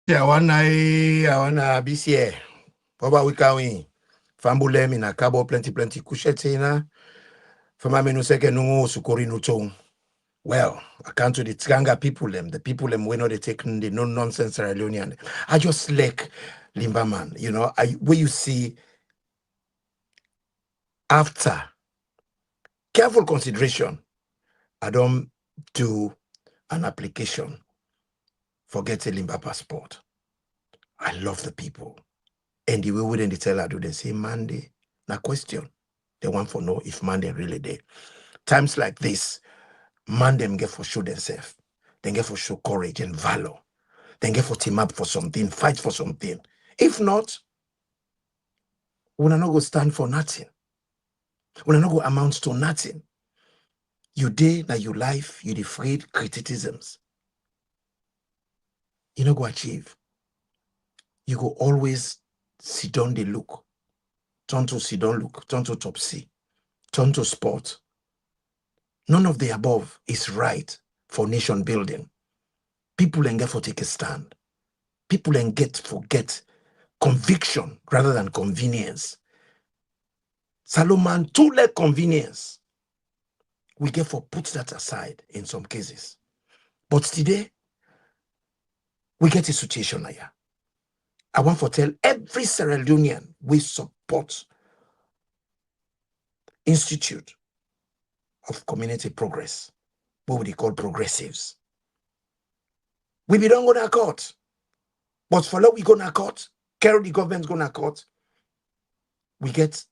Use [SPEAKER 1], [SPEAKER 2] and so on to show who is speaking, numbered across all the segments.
[SPEAKER 1] Yeah, I wanna be here. Papa we can Fambulem in a cabo plenty kushetina. Fama menu seke nungu sukori nutong. Well, I can't to the Tiganga people them, the people them we know they taking the no nonsense Sierra Leonean. I just like Limbaman, where you see after careful consideration, I don't do an application for getting Limba passport. I love the people. And the way wouldn't they tell her, do they say Monday? Now question. They want to know if man them really there. Times like this, man them get for show themselves. They get for show courage and valor. They get for team up for something, fight for something. If not, we're not go stand for nothing. We're not go amount to nothing. You day that you life, you afraid criticisms. You not go achieve. You go always sit down the look. Turn to sit down look. Turn to top C. Turn to sport. None of the above is right for nation building. People and get for take a stand. People and get forget conviction rather than convenience. Salomon, too late convenience. We get for put that aside in some cases. But today, we get a situation here. I want to tell every Sierra Leonean we support Institute of Community Progress, what we call progressives. We be don't go to court. But for now we go to court, carry the government go to court. We get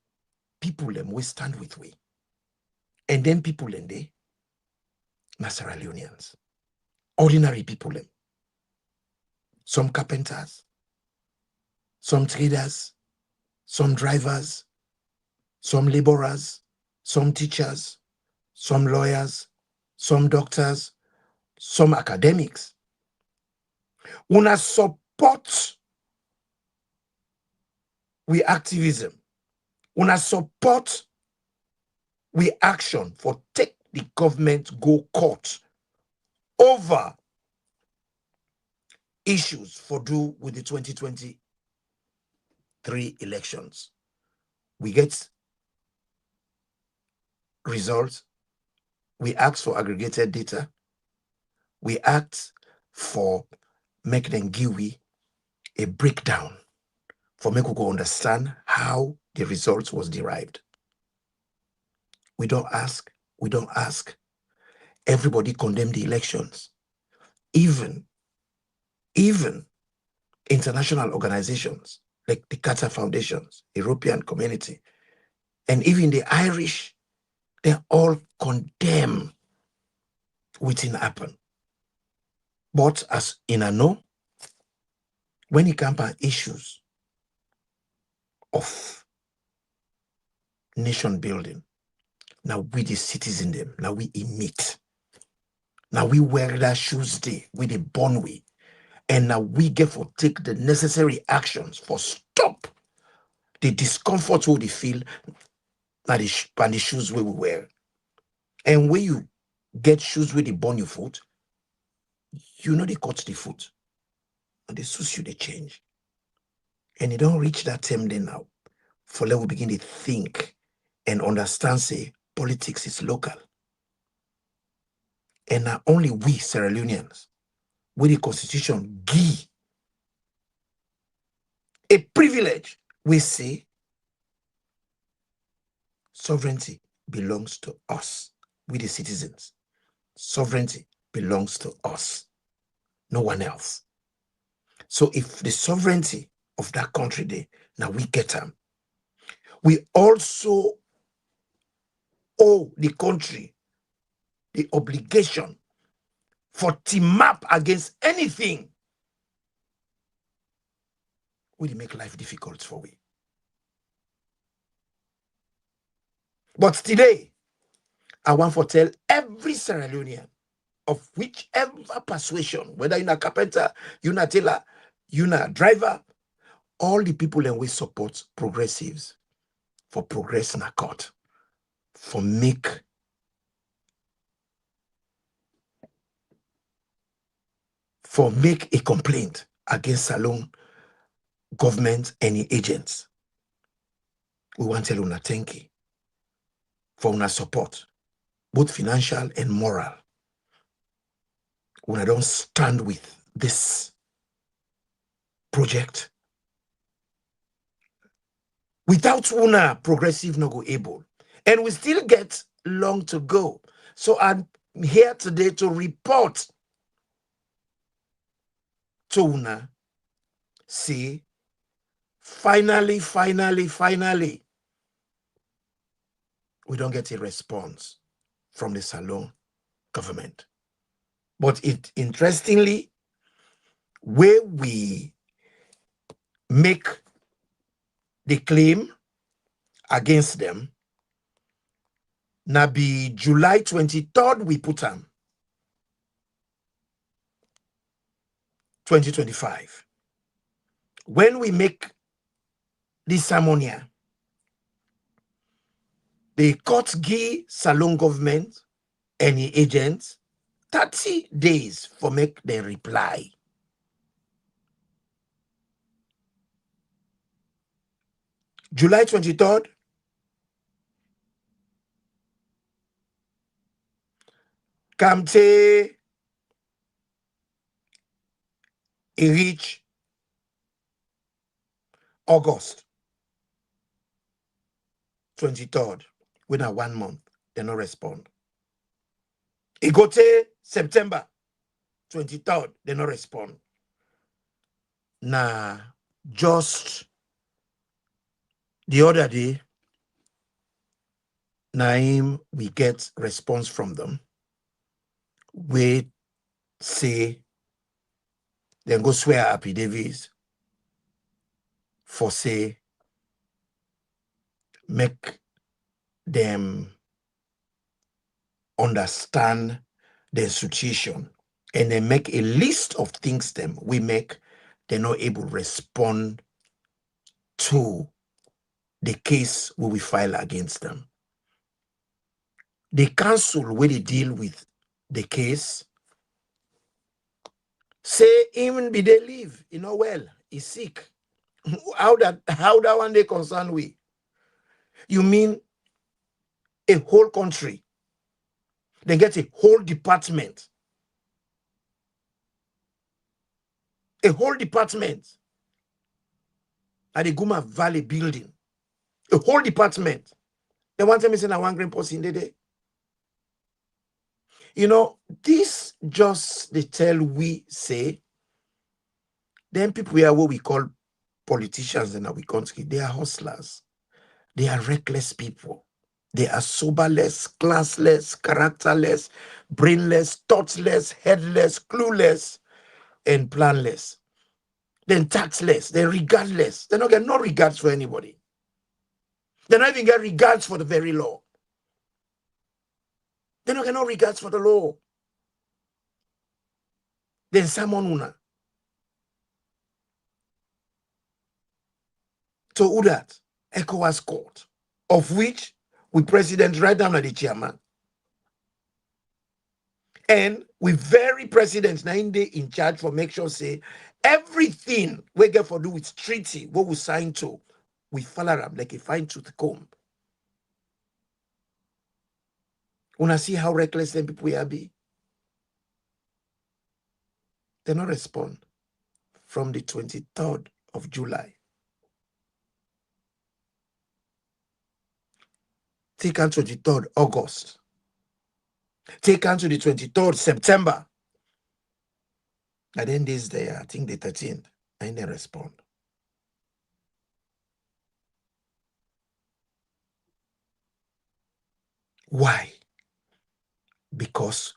[SPEAKER 1] people them we stand with we. And then people in there, Sierra Leoneans, ordinary people them. Some carpenters, some traders, some drivers, some laborers, some teachers, some lawyers, some doctors, some academics. Una support we activism. Una support we action for take the government go court over issues for do with the 2023 elections. We get results. We ask for aggregated data. We ask for make them give we a breakdown for make we go understand how the results was derived. We don't ask. Everybody condemn the elections. Even international organizations like the Qatar Foundations, European Community, and even the Irish, they all condemn wetin happen. But as in a know, when it comes to issues of nation building, now we the citizen them, now we emit. Now we wear that shoes day with the born way. And now we get for take the necessary actions for stop the discomfort we feel and the shoes we wear. And when you get shoes with the burn your foot, you know they cut the foot. And they suits you, they change. And you don't reach that term then now. For let we begin to think and understand, say, politics is local. And not only we, Sierra Leoneans, with the constitution give a privilege, we say sovereignty belongs to us, we the citizens. Sovereignty belongs to us, no one else. So if the sovereignty of that country there, now we get them. We also owe the country the obligation for team up against anything will make life difficult for we. But today, I want to tell every Sierra Leonean of whichever persuasion, whether you're a carpenter, you're a tailor, you're a driver, all the people and we support progressives for progress in a court, for make a complaint against Salone government and agents. We want to tell una thank you for una support, both financial and moral. Una don't stand with this project. Without una, progressive no go able. And we still get long to go. So I'm here today to report to una, see, finally, we don't get a response from the Salone government. But interestingly, where we make the claim against them, na be July 23rd we put them, 2025. When we make this ceremony, the court give Salone government and the agents 30 days for make their reply. July 23rd, Kamte reach August 23rd, within 1 month, they no respond. It go to September 23rd, they no respond. Nah, just the other day, Naim, we get response from them. We say, then go swear affidavits for say, make them understand the situation, and then make a list of things them we make, they're not able to respond to the case we will file against them. The council where they deal with the case say even be they live, well, he's sick. How that one they concern we? You mean a whole country? They get a whole department. A whole department at the Guma Valley building. A whole department. They want me to say one green post in the day. This just the tell we say, then people are what we call politicians in our country. They are hustlers. They are reckless people. They are soberless, classless, characterless, brainless, thoughtless, headless, clueless, and planless. Then taxless. They're regardless. They don't get no regards for anybody. They don't even get regards for the very law. They don't get no regards for the law. Then someone una. So who that? ECOWAS court, of which we president right down at the chairman. And we very president now in charge for make sure say everything we get for do with treaty, what we sign to, we follow them like a fine tooth comb. Wanna see how reckless them people will be? They not respond from the 23rd of July. Take on 23rd August. Take on to the 23rd September. And then this day, I think the 13th, and they respond. Why? Because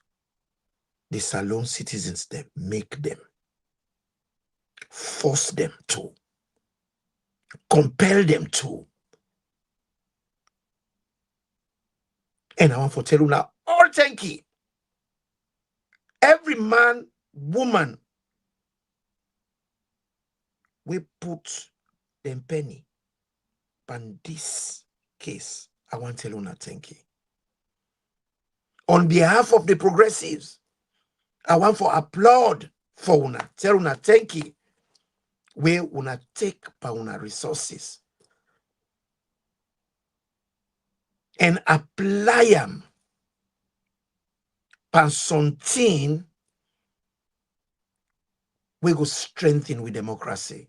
[SPEAKER 1] the Salone citizens, they make them, force them to, compel them to. And I want to tell you now, all thank you. Every man, woman, we put them penny on this case. I want to tell you now, thank you. On behalf of the progressives, I want to applaud for una, tell una thank you where una take pa una resources and apply them pan something we go strengthen with democracy.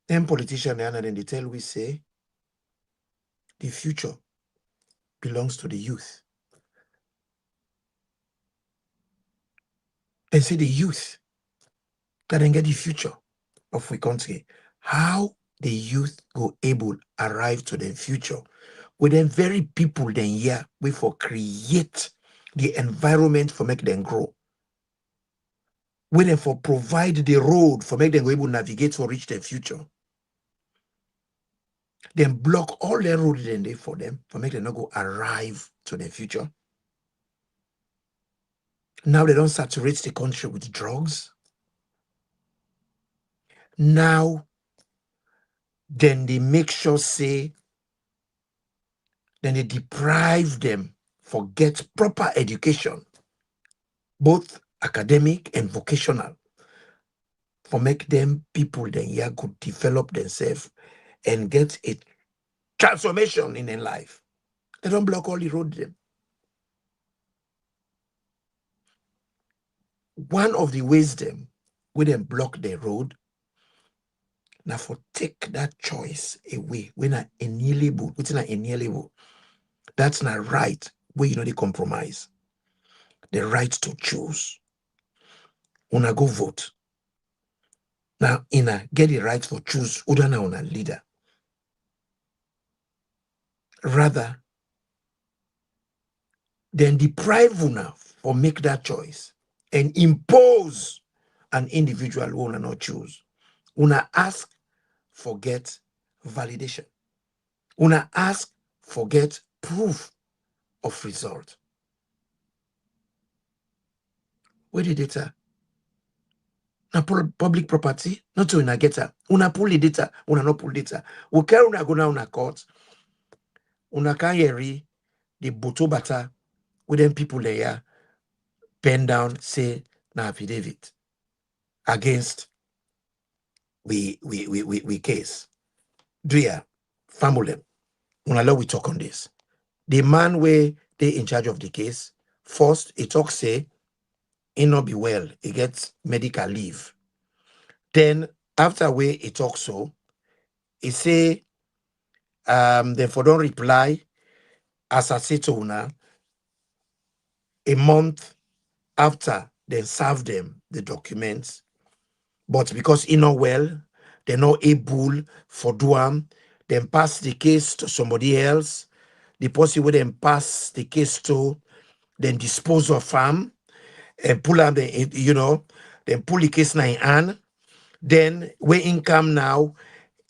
[SPEAKER 1] Then politicians and then they tell we say the future belongs to the youth. They say the youth can get the future of we country. How the youth go able arrive to the future with them very people then here we for create the environment for make them grow. We then for provide the road for make them go able navigate for reach their future. Then block all the road then they for them for make them not go arrive to the future. Now they don't saturate the country with drugs. Now then they make sure say then they deprive them for get proper education, both academic and vocational, for make them people then yeah could develop themselves and get a transformation in their life. They don't block all the road them. One of the ways them we then block the road now for take that choice away when I inalienable, which is not inalienable. That's not right where you know they compromise. The right to choose. Una go vote. Now ina get the right for choose udana una leader. Rather than deprive una for make that choice and impose an individual who una not choose. Una ask for get validation. Una ask for get proof of result. Where the data? Na public property, not to una get her. Una pull the data, una not pull data. We carry una go now una court. Una can hear the boto bata with them people there pen down say na affidavit against we case. Do ya family? Una let we talk on this. The man where they in charge of the case, first he talk say he not be well, he gets medical leave. Then after where he talk so, he say therefore don't reply as I say to una a month after they serve them the documents, but because he not well, they're not able for do then pass the case to somebody else. The person will then pass the case to, then dispose of them and pull out the, then pull the case in hand. Then where income now,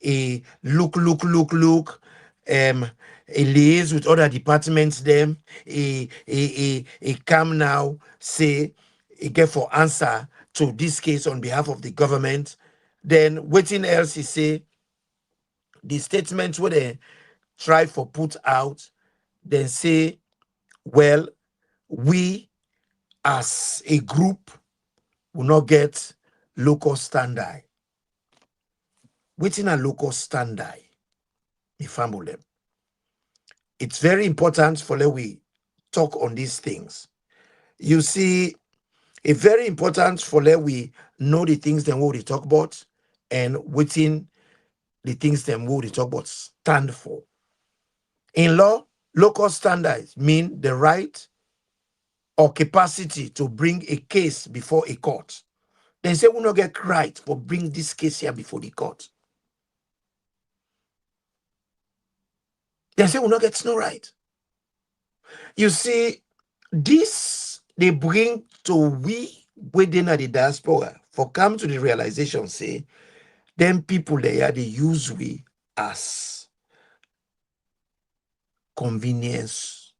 [SPEAKER 1] a look, a liaise with other departments, them, a come now, say, a get for answer to this case on behalf of the government. Then waiting else, he say, the statements where they try for put out, then say, well, we as a group will not get local standard. Within a local standard, the family. It's very important for that we talk on these things. You see, it's very important for that we know the things that we talk about and within the things that we talk about stand for. In law, local standards mean the right or capacity to bring a case before a court. They say we not get right for bring this case here before the court. They say we not get no right. You see, this they bring to we within the diaspora for come to the realization, say, them people there they use we as convenience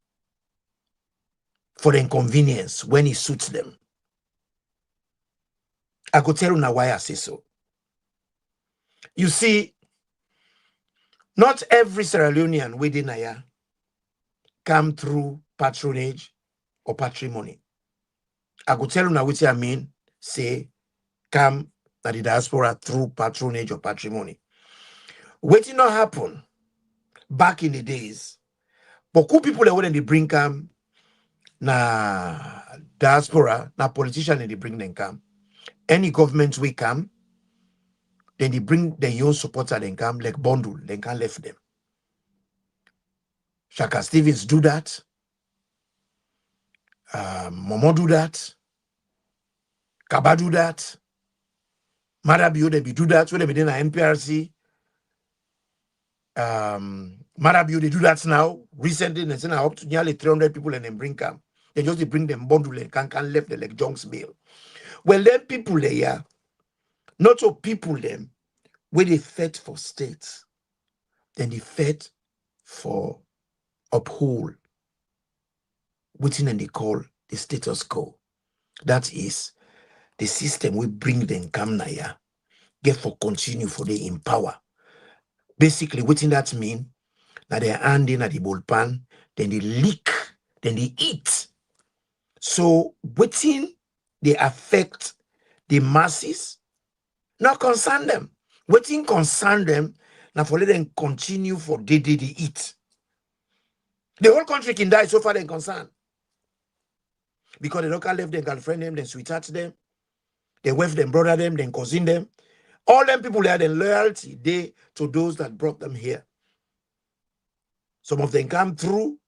[SPEAKER 1] for their convenience when it suits them. I could tell you now why I say so. You see, not every Sierra Leonean within Naya come through patronage or patrimony. I could tell you now what I mean, say, come at the diaspora through patronage or patrimony. Waiting not happen back in the days. But who people that when they bring come na diaspora, na politician and they bring them come. Any government we come, then they bring their own supporter then come like bundle, they can't left them. Shaka Stevens do that. Momo do that. Kaba do that. Marabio they be do that. When they be in a MPRC. Marabio they do that now. Recently, they send up to nearly 300 people and then bring come. They just bring them bundle and can left the like Jones Bill. Well, then people there, not so people them, where they fed for states, then they fed for uphold within and they call the status quo. That is the system we bring them come now, get for continue for they in power. Basically, within that mean that they're handing at the bullpen, then they leak, then they eat. So within they affect the masses, not concern them. Waiting concern them, now for let them continue for they eat. The whole country can die so far they're concerned. Because the local left them, girlfriend them, then sweetheart them, they wife them, brother them, then cousin them. All them people they had a loyalty they to those that brought them here. Some of them come through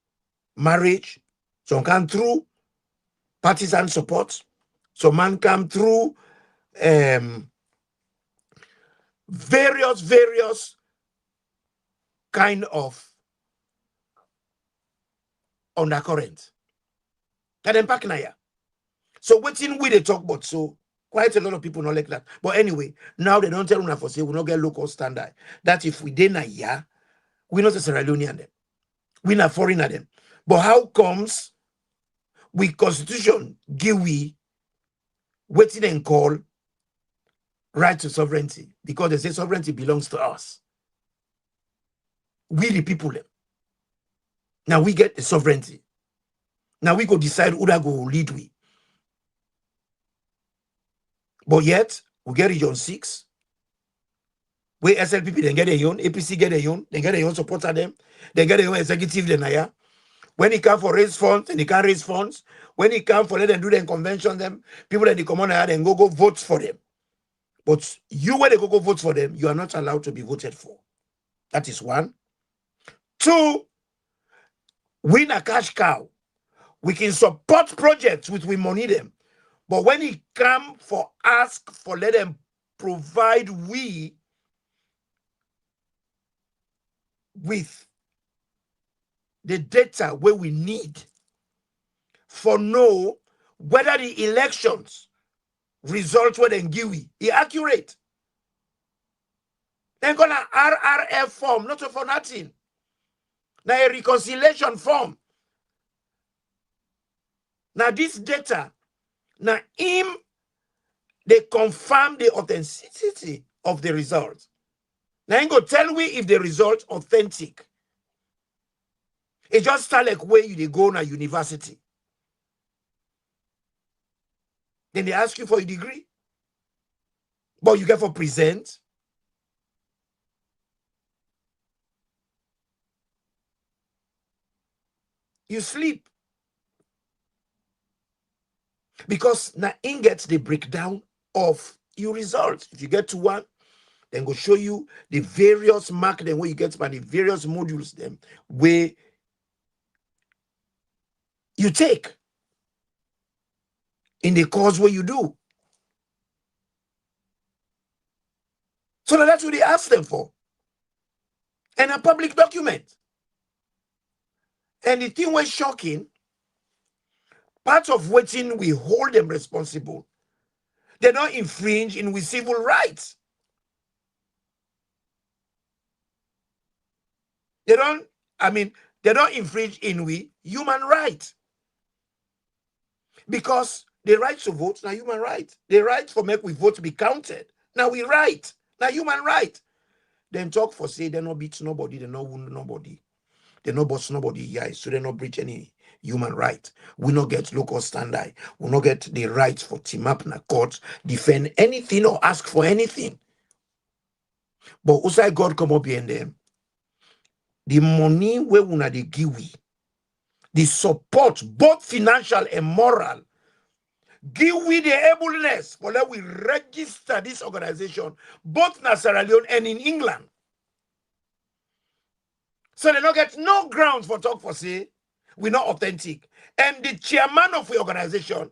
[SPEAKER 1] marriage, some come through partisan support, some man come through various kind of undercurrent. And then back now. So waiting we they talk about, so quite a lot of people not like that. But anyway, now they don't tell us for say we not get local standard. That if we did not yeah, we not a Sierra Leonean them. We not foreign at them. But how comes we constitution give we waiting and call right to sovereignty? Because they say sovereignty belongs to us. We the people them. Now we get the sovereignty. Now we go decide who that go lead we. But yet, we get region 6. We SLPP then get their own, APC get their own, they get their own supporter them, they get their own executive then yeah. When it come for raise funds, and they can't raise funds. When it come for let them do them convention them, people that they come on and go vote for them. But you when they go vote for them, you are not allowed to be voted for. That is one. 2, win a cash cow. We can support projects which we money them. But when it come for ask for let them provide we with the data where we need for know whether the elections results were then give we accurate. Then gonna RRF form, not for nothing. Now a reconciliation form. Now this data, now they confirm the authenticity of the results. Now you go tell me if the result authentic. It just start like where you go na university. Then they ask you for a degree. But you get for present. You sleep. Because now in gets the breakdown of your results. If you get to 1, then go show you the various mark then where you get by the various modules them where you take in the course where you do. So now that's what they ask them for. And a public document. And the thing was shocking, part of waiting we hold them responsible. They don't infringe in with civil rights. They don't infringe in we human rights. Because the right to vote now human right. The right for make we vote be counted. Now we right. Now human right. Then talk for say they not beat nobody, they not wound nobody. They not bust nobody, yeah, so they not breach any human right. We not get local standard. We not get the right for team up in a court, defend anything or ask for anything. But also God come up behind them. The money where una dey give we, the support, both financial and moral, give we the ableness for that we register this organization, both in Sierra Leone and in England. So they don't get no grounds for talk for say we're not authentic. And the chairman of the organization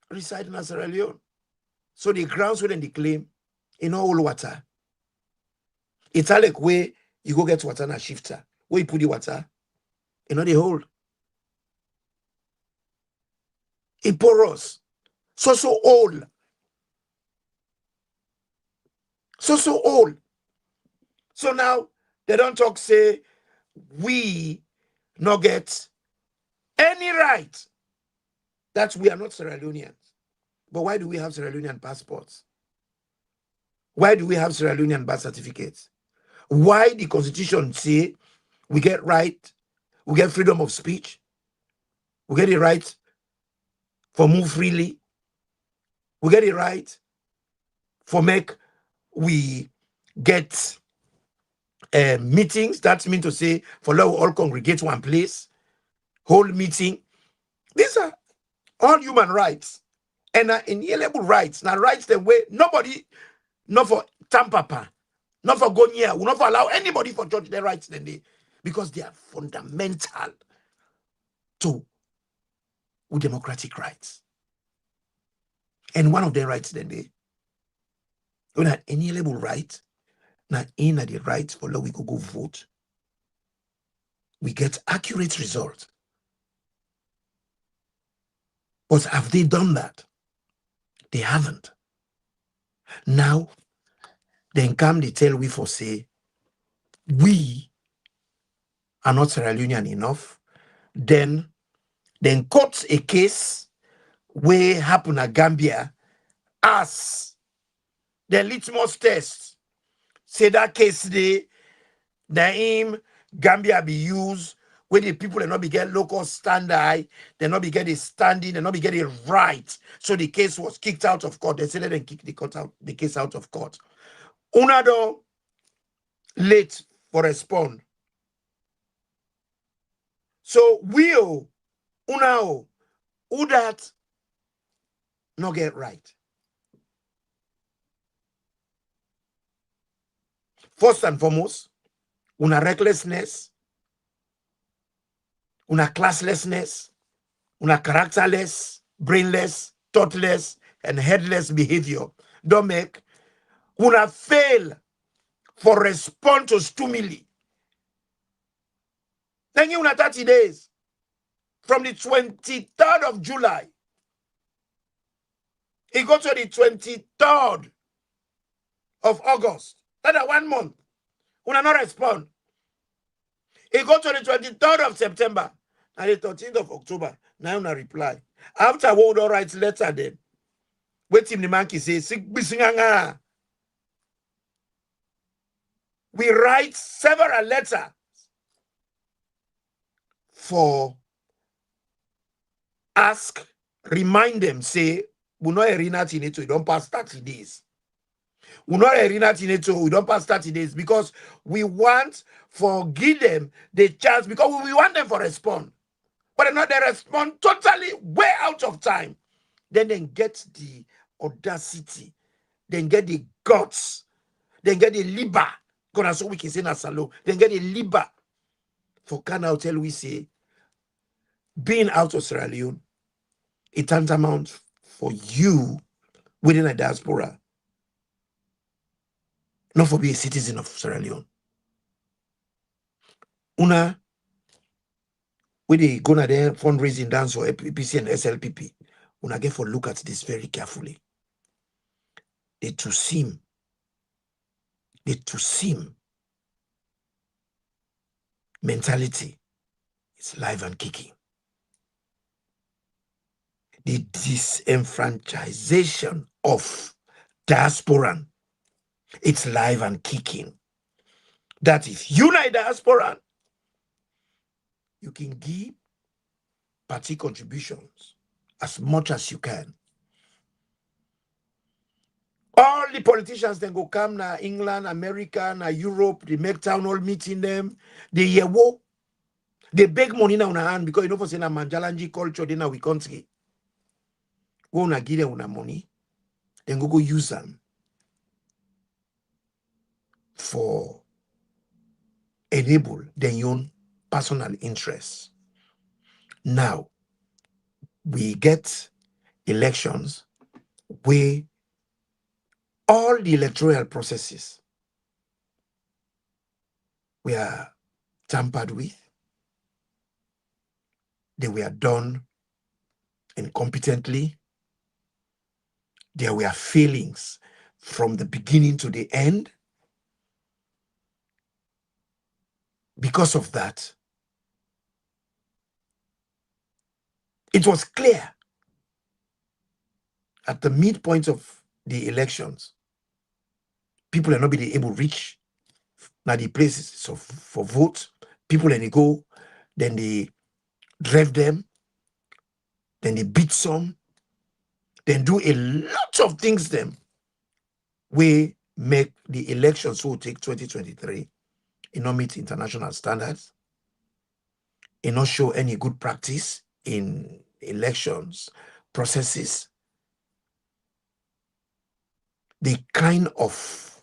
[SPEAKER 1] reside in Sierra Leone. So the grounds within the claim in all water. It's like where you go get water in a shifter. Where you put the water, you know the hole. It porous. So old. So old. So now they don't talk say we not get any right that we are not Sierra Leoneans. But why do we have Sierra Leonean passports? Why do we have Sierra Leonean birth certificates? Why the constitution say we get right, we get freedom of speech, we get the right for move freely, we get the right for make we get meetings. That means to say for let we all congregate one place, hold meeting. These are all human rights and are inalienable rights. Now rights the way nobody, not for tampapa, not for going here, will not for allow anybody for judge their rights then they, because they are fundamental to democratic rights. And one of their rights then they, when an inalienable right, not in the right for law we go vote. We get accurate results. But have they done that? They haven't. Now, then come they tell we for say, we are not Sierra Leonean enough. Then cut a case where happen at Gambia as the litmus test. Say that case the name Gambia be used where the people they not be get local standard, they not be get a standing, they not be get a right. So the case was kicked out of court. They said let them kick the case out of court. Unado late for respond. So will unao who that not get right. First and foremost, una recklessness, una classlessness, una characterless, brainless, thoughtless, and headless behavior don't make una fail for respond to stimuli. Then you una 30 days from the 23rd of July. It got to the 23rd of August. That's 1 month. Una not respond. It got to the 23rd of September and the 13th of October. Now una reply. After we would write letter then. Wait till the monkey says, we write several letters for ask, remind them, say, we know arena tineto, we don't pass 30 days. We know arena tineto, we don't pass 30 days because we want for give them the chance because we want them for respond. But not they respond totally way out of time. Then they get the audacity, then get the guts, then get the liber. Gonna so we can say na salo. Then get the liber. For can now tell we say being out of Sierra Leone, it tantamount for you within a diaspora, not for being a citizen of Sierra Leone. Una, when they go na there fundraising dance for APC and SLPP, una get for look at this very carefully. The Tusim mentality is live and kicking. The disenfranchisation of diasporan, it's live and kicking. That if you like diasporan, you can give party contributions as much as you can. All the politicians then go come na England, America, na Europe, they make town hall meeting them, they hear wo, they beg money now una hand because you know for saying na Manjalanji culture then we country. Go una give them una money, then go use them for enable their own personal interests. Now we get elections where all the electoral processes were tampered with. They were done incompetently. There were failings from the beginning to the end. Because of that, it was clear at the midpoint of the elections, people are not being able to reach now the places for vote. People and they go, then they drive them, then they beat some, then do a lot of things them. We make the elections will take 2023, it not meet international standards, it not show any good practice in elections processes. The kind of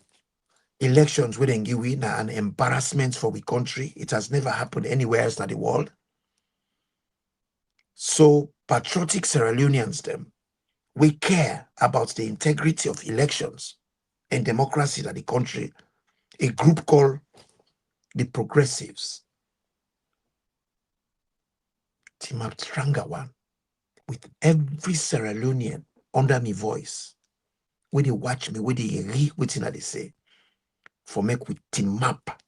[SPEAKER 1] elections we then give in an embarrassment for the country. It has never happened anywhere else in the world. So patriotic Sierra Leoneans them, we care about the integrity of elections and democracy in the country. A group called the Progressives, team up stronger one with every Sierra Leonean under my voice. When they watch me, when they read what they say, for make we team up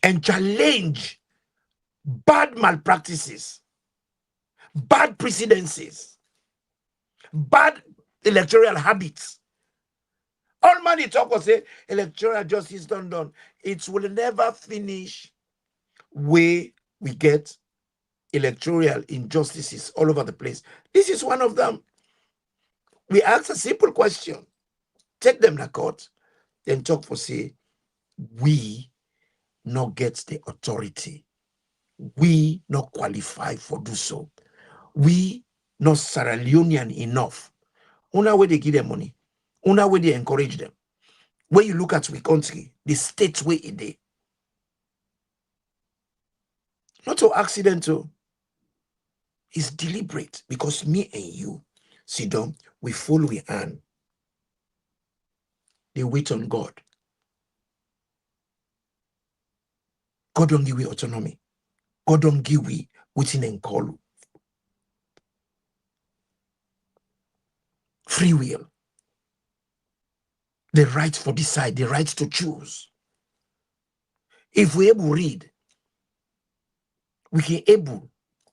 [SPEAKER 1] and challenge bad malpractices, bad precedences, bad electoral habits. All money talk or say electoral justice done. It will never finish where we get electoral injustices all over the place. This is one of them. We ask a simple question. Take them to court, then talk for say, we not get the authority. We not qualify for do so. We not Sierra Leonean enough. Una way they give them money. Una way they encourage them. When you look at we country, the state way it is. Not so accidental. It's deliberate because me and you sit down, we follow we hand. They wait on God. God don't give we autonomy. God don't give we waiting and call. Free will. The right for decide, the right to choose. If we able read, we can able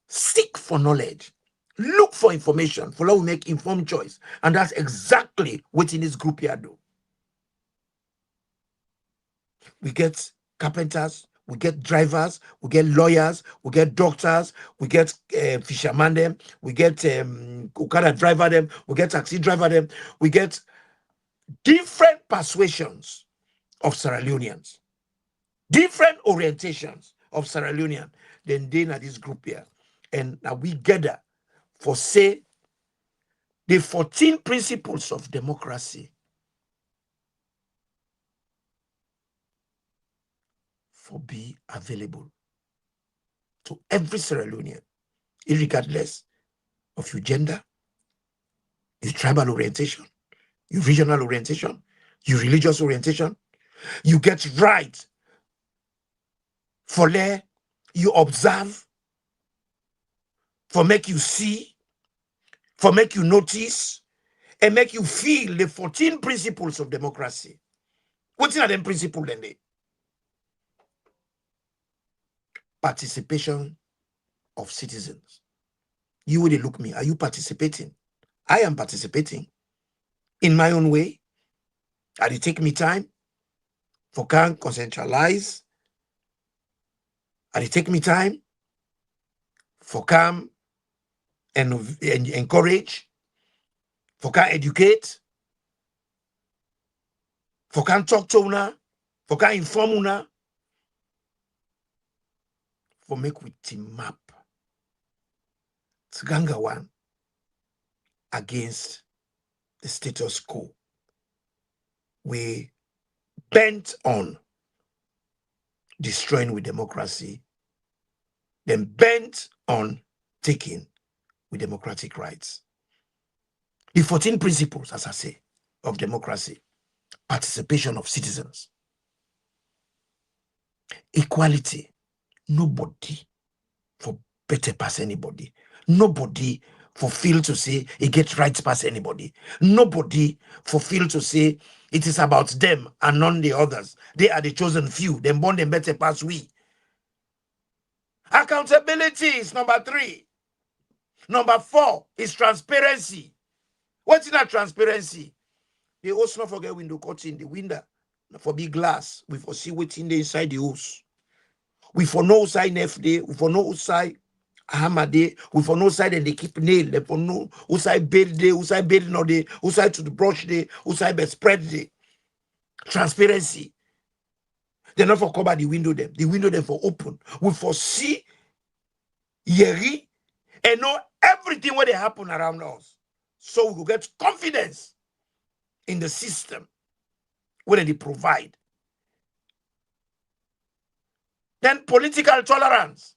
[SPEAKER 1] seek for knowledge, look for information, for how we make informed choice. And that's exactly what in this group here do. We get carpenters, we get drivers, we get lawyers, we get doctors, we get fishermen them, we get Okada driver them, we get taxi driver them, we get different persuasions of Sierra Leoneans, different orientations of Sierra Leonean. Then they are this group here. And now we gather for say the 14 principles of democracy for be available to every Sierra Leonean, regardless of your gender, your tribal orientation, your regional orientation, your religious orientation. You get right for there, you observe, for make you see, for make you notice, and make you feel the 14 principles of democracy. What's in them principles then? Participation of citizens. You will look me. Are you participating? I am participating in my own way. And it take me time for can concentralize. And it take me time for come and encourage, for can educate, for can talk to una, for can inform una, for make we team map Tsganga one against the status quo. We bent on destroying with democracy, then bent on taking with democratic rights. The 14 principles, as I say, of democracy: participation of citizens, equality, nobody for better pass anybody, nobody for feel to say it gets rights past anybody, nobody for feel to say it is about them and none the others. They are the chosen few, them born them better pass we. Accountability is number 3. Number 4 is transparency. What's in that transparency? They also not forget window cutting, the window for big glass. We for see what's in the inside the house. We for no side FD, we for no side hammer day, we for no side and they keep nail, they for no who side bed day, who side bed no day, who side to the brush day, who side bed spread day. Transparency. They're not for cover the window them. The window them for open. We foresee yeri and know everything what they happen around us. So we will get confidence in the system where they provide. Then political tolerance.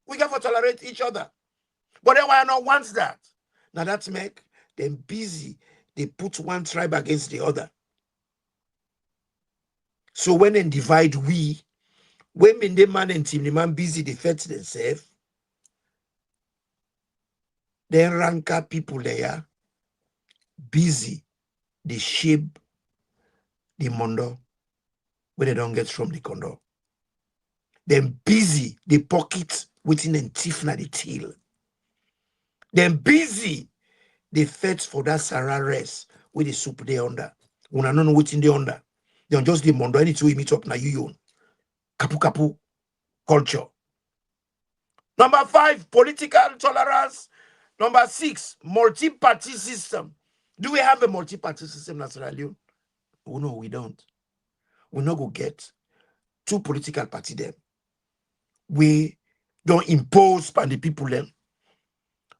[SPEAKER 1] We got to tolerate each other. But then why not wants that? Now that's make them busy. They put one tribe against the other. So when they divide when the man and team, the man busy, they fight themselves. Then rank up people there, busy, they shape the mondo where they don't get from the condo. Then busy, they pocket within and thief na the tail. Then busy, they fetch for that Sarah rest with the soup they under. When I don't know what's in the under, they just the mondo anything we meet up na you. Kapu kapu culture. Number 5, political tolerance. Number 6, multi-party system. Do we have a multi-party system in Sierra Leone? Oh, no, we don't. We not go get 2 political party them. We don't impose on the people them.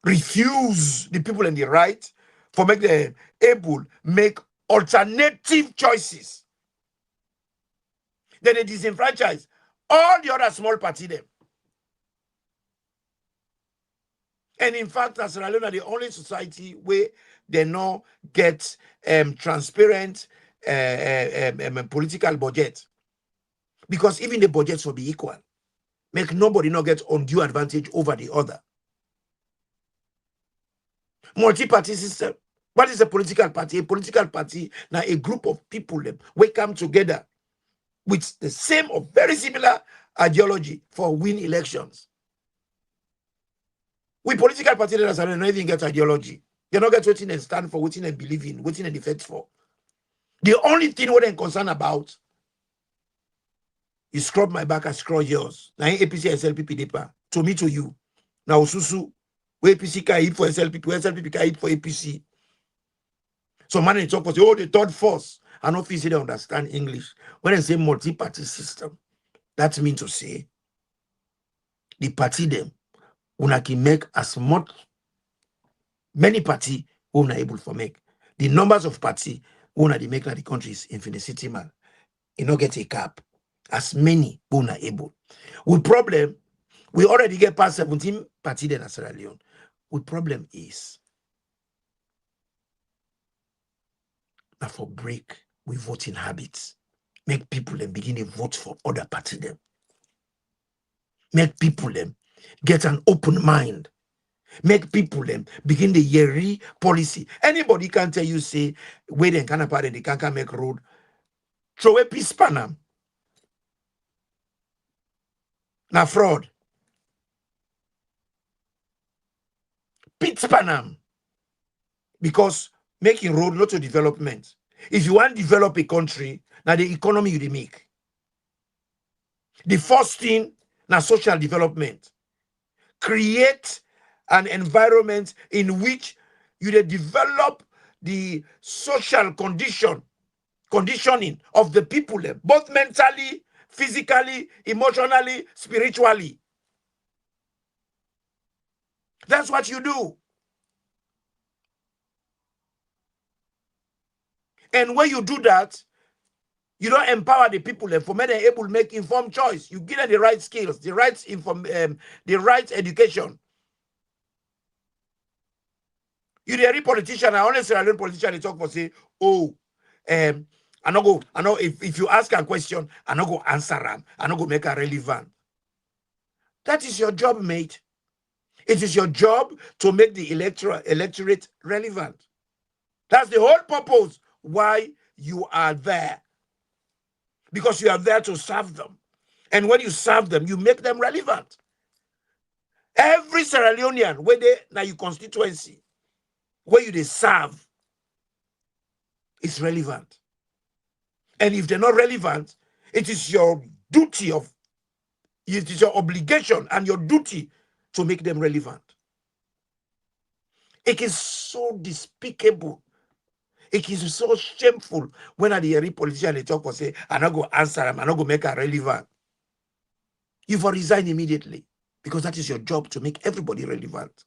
[SPEAKER 1] Refuse the people in the right for make them able make alternative choices. Then they disenfranchise all the other small party them. And in fact, Sierra Leone are the only society where they not get transparent political budget. Because even the budgets will be equal. Make nobody not get undue advantage over the other. Multi-party system. What is a political party? A political party now a group of people them we come together with the same or very similar ideology for win elections. We political party leaders don't even get ideology. They don't get what they stand for, what they believe in, what they defend for. The only thing what they're concerned about is scrub my back, I scrub yours. Now APC SLPP depa. To me to you. Now Susu, where APC can hit for SLPP, where SLPP can hit for APC. So man they talk for the third force. I don't feel they understand English. When I say multi-party system, that means to say the party them una can make as much many party una able for make. The numbers of party una they make like the country is infinitesimal. You not get a cap. As many una able. With problem, we already get past 17 party in Sierra Leone. With problem is now for break with voting habits. Make people them begin to vote for other party them. Make people them get an open mind. Make people them begin the yearly policy. Anybody can tell you say where they can't party, they can't make road. Throw a peace panam. Now fraud. Pit panam. Because making road not a development. If you want to develop a country, now the economy you make. The first thing, now social development. create an environment in which you develop the social conditioning of the people, both mentally, physically, emotionally, spiritually. That's what you do. And when you do that, you don't empower the people for me they're able to make informed choice. You give them the right skills, the right education. You the every politician, I honestly I learn politician they talk for say, oh, I know if you ask a question, I not go answer them, I not go make a relevant. That is your job, mate. It is your job to make the electorate relevant. That's the whole purpose why you are there. Because you are there to serve them. And when you serve them, you make them relevant. Every Sierra Leonean, where they now you constituency, where you they serve, is relevant. And if they're not relevant, it is your obligation and your duty to make them relevant. It is so despicable. It is so shameful when I hear politician they talk for say, I'm not going to answer them, I'm not going to make her relevant. You will resign immediately because that is your job to make everybody relevant.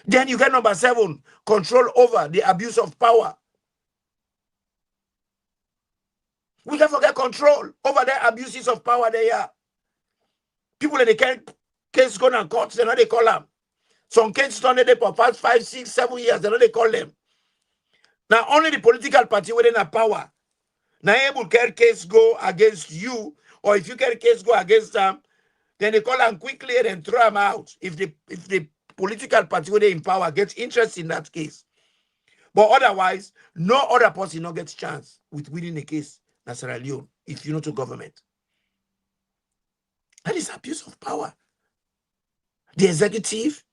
[SPEAKER 1] Then you get number 7, control over the abuse of power. We can forget control over the abuses of power they are. People in the case go to court, they know they call them. Some cases done there for past 5, 6, 7 years, they know they call them. Now only the political party within a power. Now able to case go against you, or if you get a case go against them, then they call them quickly and then throw them out. If the political party within in power gets interest in that case. But otherwise, no other person not gets chance with winning a case in Sierra Leone if you know to government. That is abuse of power. The executive,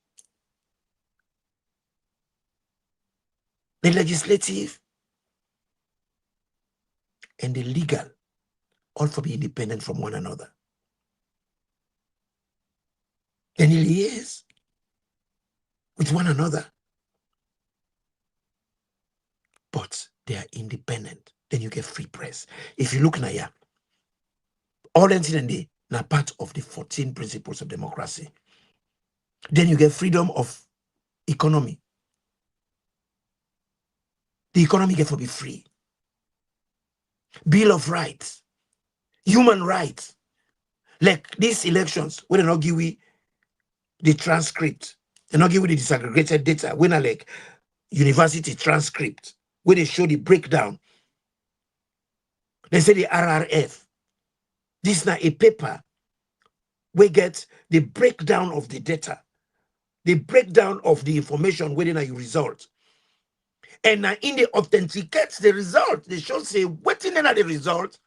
[SPEAKER 1] the legislative, and the legal all for be independent from one another. Then they liaise with one another. But they are independent. Then you get free press. If you look now, yeah, all incident now part of the 14 principles of democracy. Then you get freedom of economy. The economy get to be free. Bill of Rights, human rights. Like these elections, we do not give we the transcript, they not give we the disaggregated data. We not like university transcript, where they show the breakdown. They say the RRF. This is now a paper we get the breakdown of the data, the breakdown of the information within a result. And now in the authenticates the result, they should say waiting in the result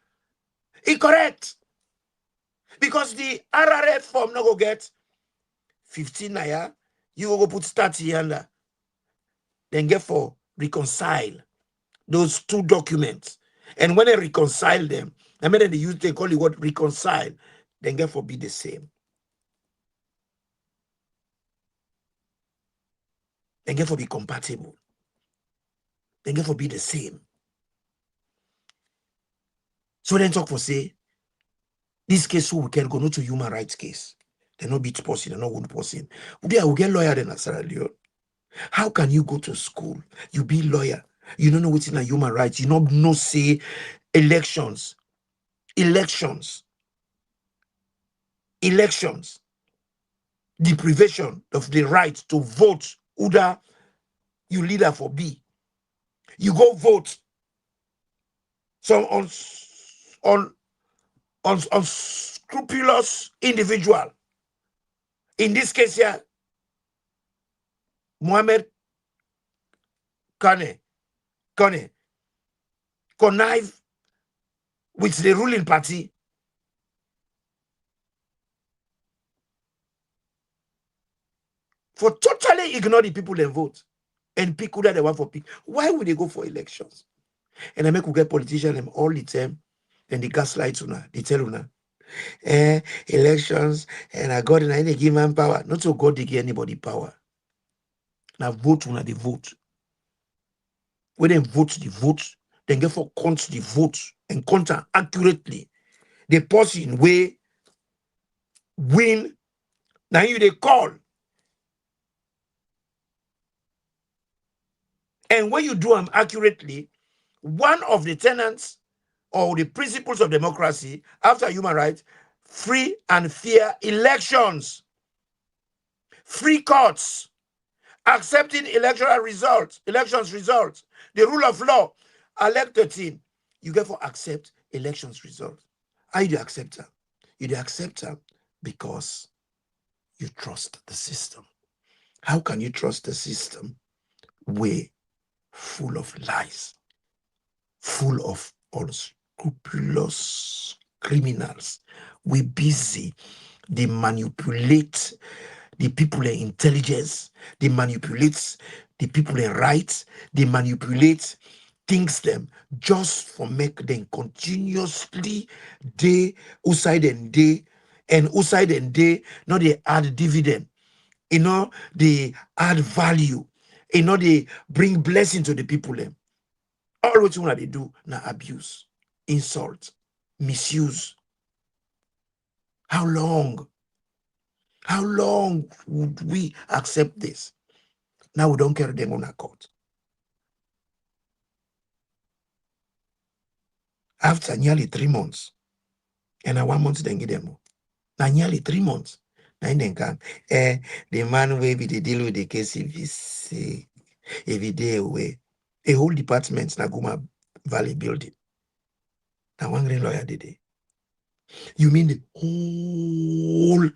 [SPEAKER 1] incorrect. Because the RRF form not go get 15 naira, you go put 30 under. Then get for reconcile those two documents. And when they reconcile them, I mean they call it what reconcile, then get for be the same. Then get for be compatible. Then get for be the same. So then talk for say, this case so we can go no to human rights case. They're not beat person, they're not wound person. We will get lawyer in Sierra Leone. How can you go to school? You be lawyer. You don't know what's in a human rights. You don't know say elections. Deprivation of the right to vote. Uda, you leader for B. You go vote. Some unscrupulous individual. In this case here, Mohamed Kane connive with the ruling party for totally ignore the people that vote and pick who that they want for pick. Why would they go for elections? And I make we get politicians them all the time, and they gaslight una, they tell una, elections, and I got in any give man power. Not so God they give anybody power. Now vote when they vote. When they vote the vote, then get for count the vote and count accurately. The person way win. Now you they call. And when you do them accurately, one of the tenets or the principles of democracy after human rights, free and fair elections, free courts, accepting elections results, the rule of law, elect a team. You get for accept elections results. How you do accept them? You do accept them because you trust the system. How can you trust the system? Way full of lies, full of unscrupulous criminals. We busy. They manipulate the people in intelligence. They manipulate the people in rights. They manipulate things them just for make them continuously day outside and day and outside and day. Not they add dividend. They add value. They bring blessing to the people them. All what you want they do now abuse, insult, misuse. How long? How long would we accept this? Now we don't carry them on our court. After nearly 3 months, and 1 month then get them. Now nearly 3 months. Now then come. The man will be the deal with the case if he day away. A whole department na Guma Valley building. Now one green lawyer did it. You mean the whole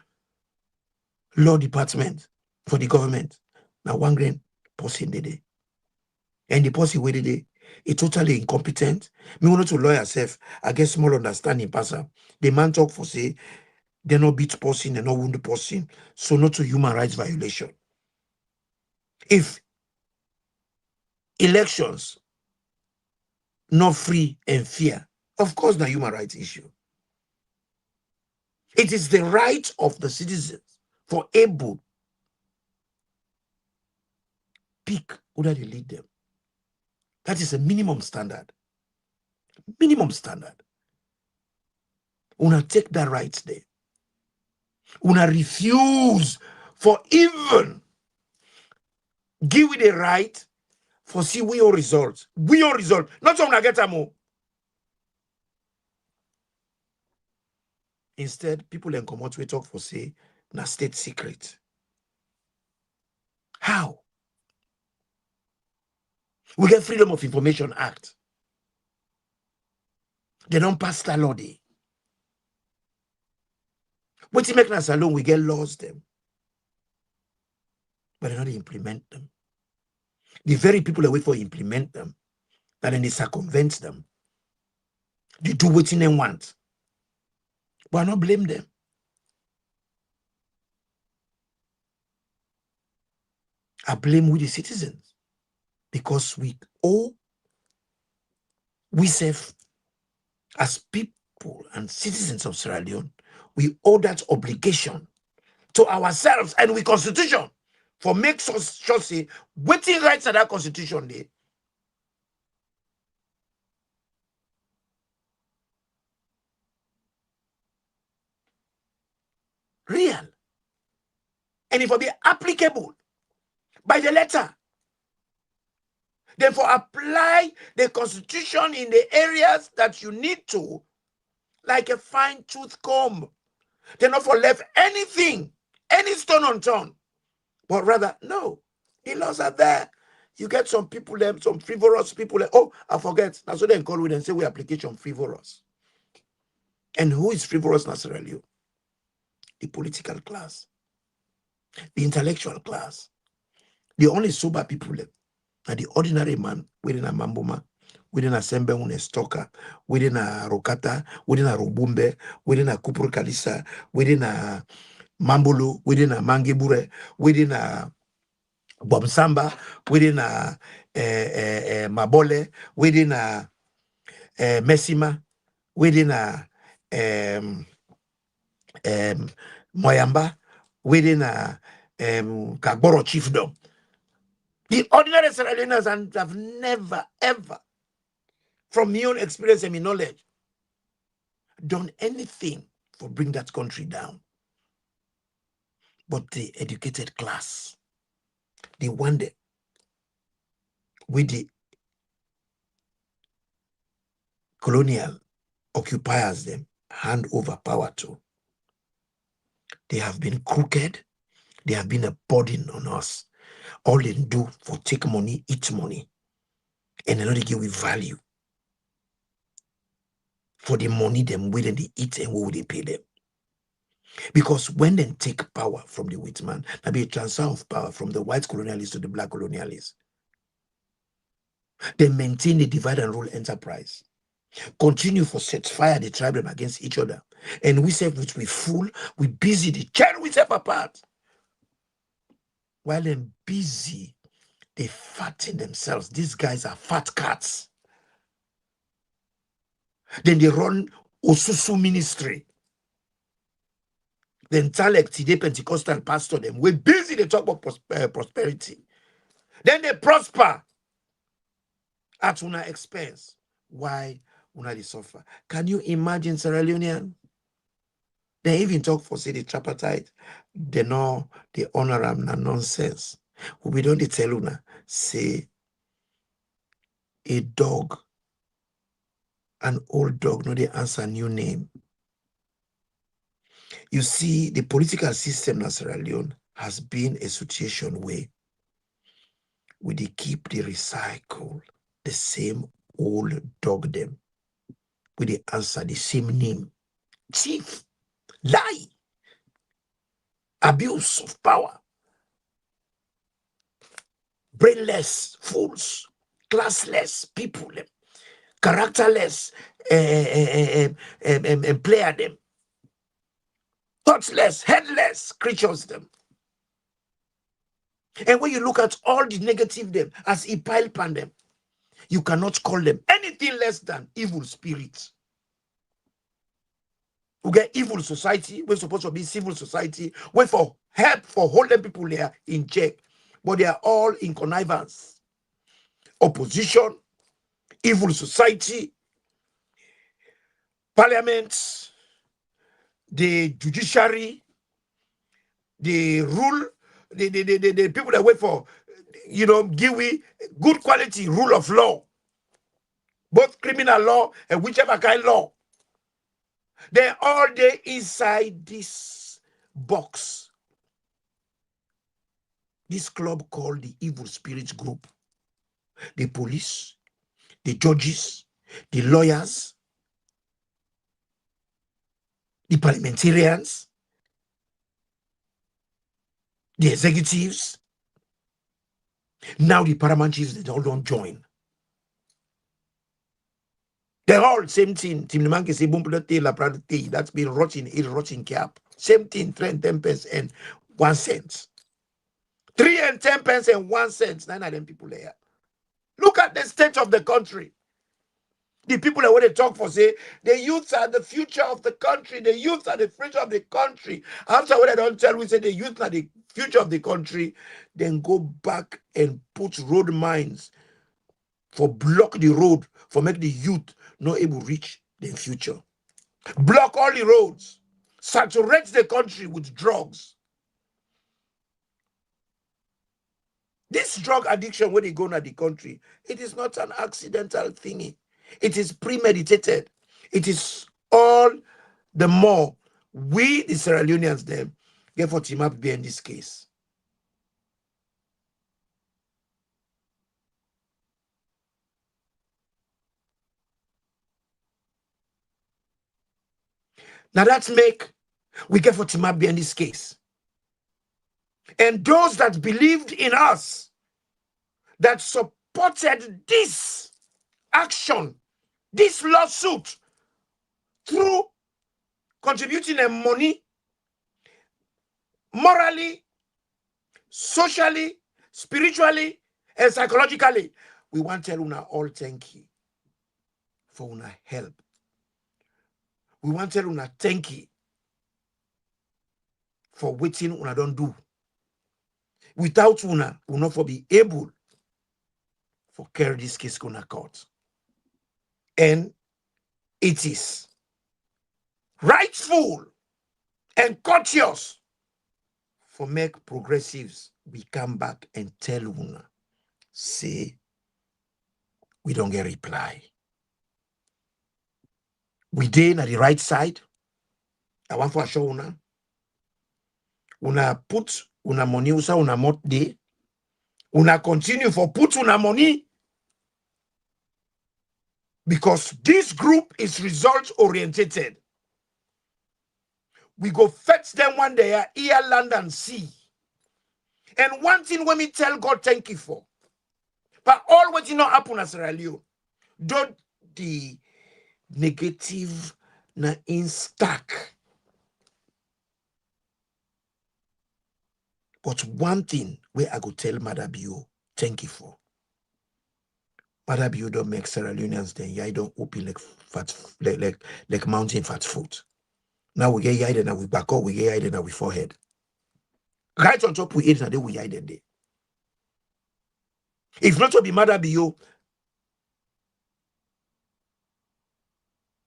[SPEAKER 1] law department for the government? Now one green person did it. And the person where did it? It's totally incompetent. Me want to lawyer self. I get small understanding, pastor. The man talk for say they not beat person, they not wound the person. So not to human rights violation. If elections not free and fair, of course, the human rights issue. It is the right of the citizens for able pick whether they lead them. That is a minimum standard. Minimum standard. Una take that right there. Una refuse for even give it a right for see we your result. We your result. Not so una get a more. Instead, people in come out we talk for say na state secret. How? We get Freedom of Information Act. They don't pass that law there. What you make us alone, we get laws them. But they don't implement them. The very people that wait for implement them, and then they circumvent them. They do what they want. But I not blame them. I blame we the citizens. Because we serve as people and citizens of Sierra Leone, we owe that obligation to ourselves and we constitution for make sure say waiting rights at that constitution day. Real. And it will be applicable by the letter. Therefore, apply the constitution in the areas that you need to, like a fine-tooth comb. They not for left anything, any stone unturned. But rather, no, the laws are there. You get some people there, some frivolous people there. Oh, I forget. That's what they call it and say we application frivolous. And who is frivolous naturally? The political class, the intellectual class, the only sober people there. And the ordinary man within a Mamboma, within a Sembe a Stoka, within a Rokata, within a Rubumbe, within a Kupur Kalisa, within a Mambulu, within a Mangebure, within a Bobsamba, within a Mabole, within a Messima, within a Moyamba, within Kagboro chiefdom. The ordinary Sierra Leoneans have never, ever, from my own experience and my knowledge, done anything for bring that country down. But the educated class, they want it with the colonial occupiers them hand over power to. They have been crooked. They have been a burden on us. All they do for take money, eat money, and they not give we value for the money them when they eat and what they pay them. Because when they take power from the white man, there be a transfer of power from the white colonialists to the black colonialists. They maintain the divide and rule enterprise. Continue for set fire the tribe against each other. And we say which we fool, we busy, they tear we self apart. While they're busy, they fatten themselves. These guys are fat cats. Then they run Osusu ministry. The intellect, the Pentecostal pastor them. We're busy, they talk about prosperity. Then they prosper at una expense. Why una they suffer? Can you imagine Sierra Leonean? They even talk for say the tripartite, they know the honor am na nonsense. We don't tell una say a dog, an old dog, no they answer new name. You see, the political system in Sierra Leone has been a situation where they keep the recycle the same old dog them. We they answer the same name. Thief, lie, abuse of power, brainless fools, classless people, characterless player them, thoughtless, headless creatures them. And when you look at all the negative them as a pile pan them, you cannot call them anything less than evil spirits. We get evil society, we're supposed to be civil society, wait for help for holding people there in check. But they are all in connivance. Opposition, evil society, parliament, the judiciary, the rule, the people that wait for, give we good quality rule of law, both criminal law and whichever kind law. They're all there inside this box, this club called the evil spirits group. The police, the judges, the lawyers, the parliamentarians, the executives. Now the paramount chiefs, they all don't join. They're all same thing. That's been rotting cap. Same thing, 10 pence and 1 cent. 3 and 10 pence and 1 cent. 9 of them people there. Look at the state of the country. The people that want to talk for say the youths are the future of the country. The youths are the future of the country. After what I don't tell, we say the youth are the future of the country. Then go back and put road mines for block the road for make the youth not able to reach the future. Block all the roads. Saturate the country with drugs. This drug addiction, when they go into the country, it is not an accidental thingy. It is premeditated. It is all the more we, the Sierra Leoneans, them, get for team up in this case. Now that's make we get for team up in this case. And those that believed in us, that supported this action, this lawsuit, through contributing their money, morally, socially, spiritually, and psychologically, we want to tell una all thank you for una help. We want to tell una thank you for waiting una don't do. Without una, will not for be able for carry this case go na court. And it is rightful and courteous for make progressives we come back and tell una, say, we don't get reply. We dey na the right side. I want for show una. Una put una money usa una mot day. Una continue for put una money. Because this group is result orientated. We go fetch them one day here, land and sea. And one thing when me tell God thank you for. But all what you know happen as Sierra Leone. Don't the negative na in stack. But one thing where I go tell Madabio, thank you for. Madabio don't make Sierra Leoneans then yeah, don't open like fat like mountain fat foot. Now we get yide now we back up, we get yide now we forehead. Right on top we eat and then we yide there. If not to be Madabio,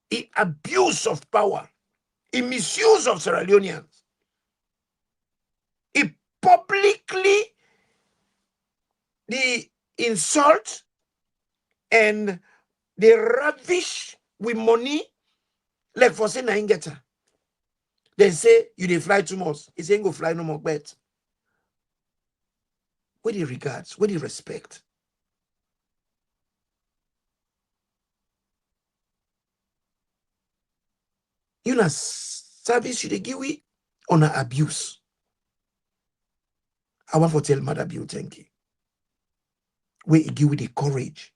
[SPEAKER 1] he abuse of power, he misuse of Sierra Leoneans. He publicly the insult and they ravish with money like for saying I get her. They say you dey fly too much. He say go fly no more bet. Where the regards, where the respect. You know service you dey give we on abuse. I want to tell Mother Bill thank you. Where he give we the courage.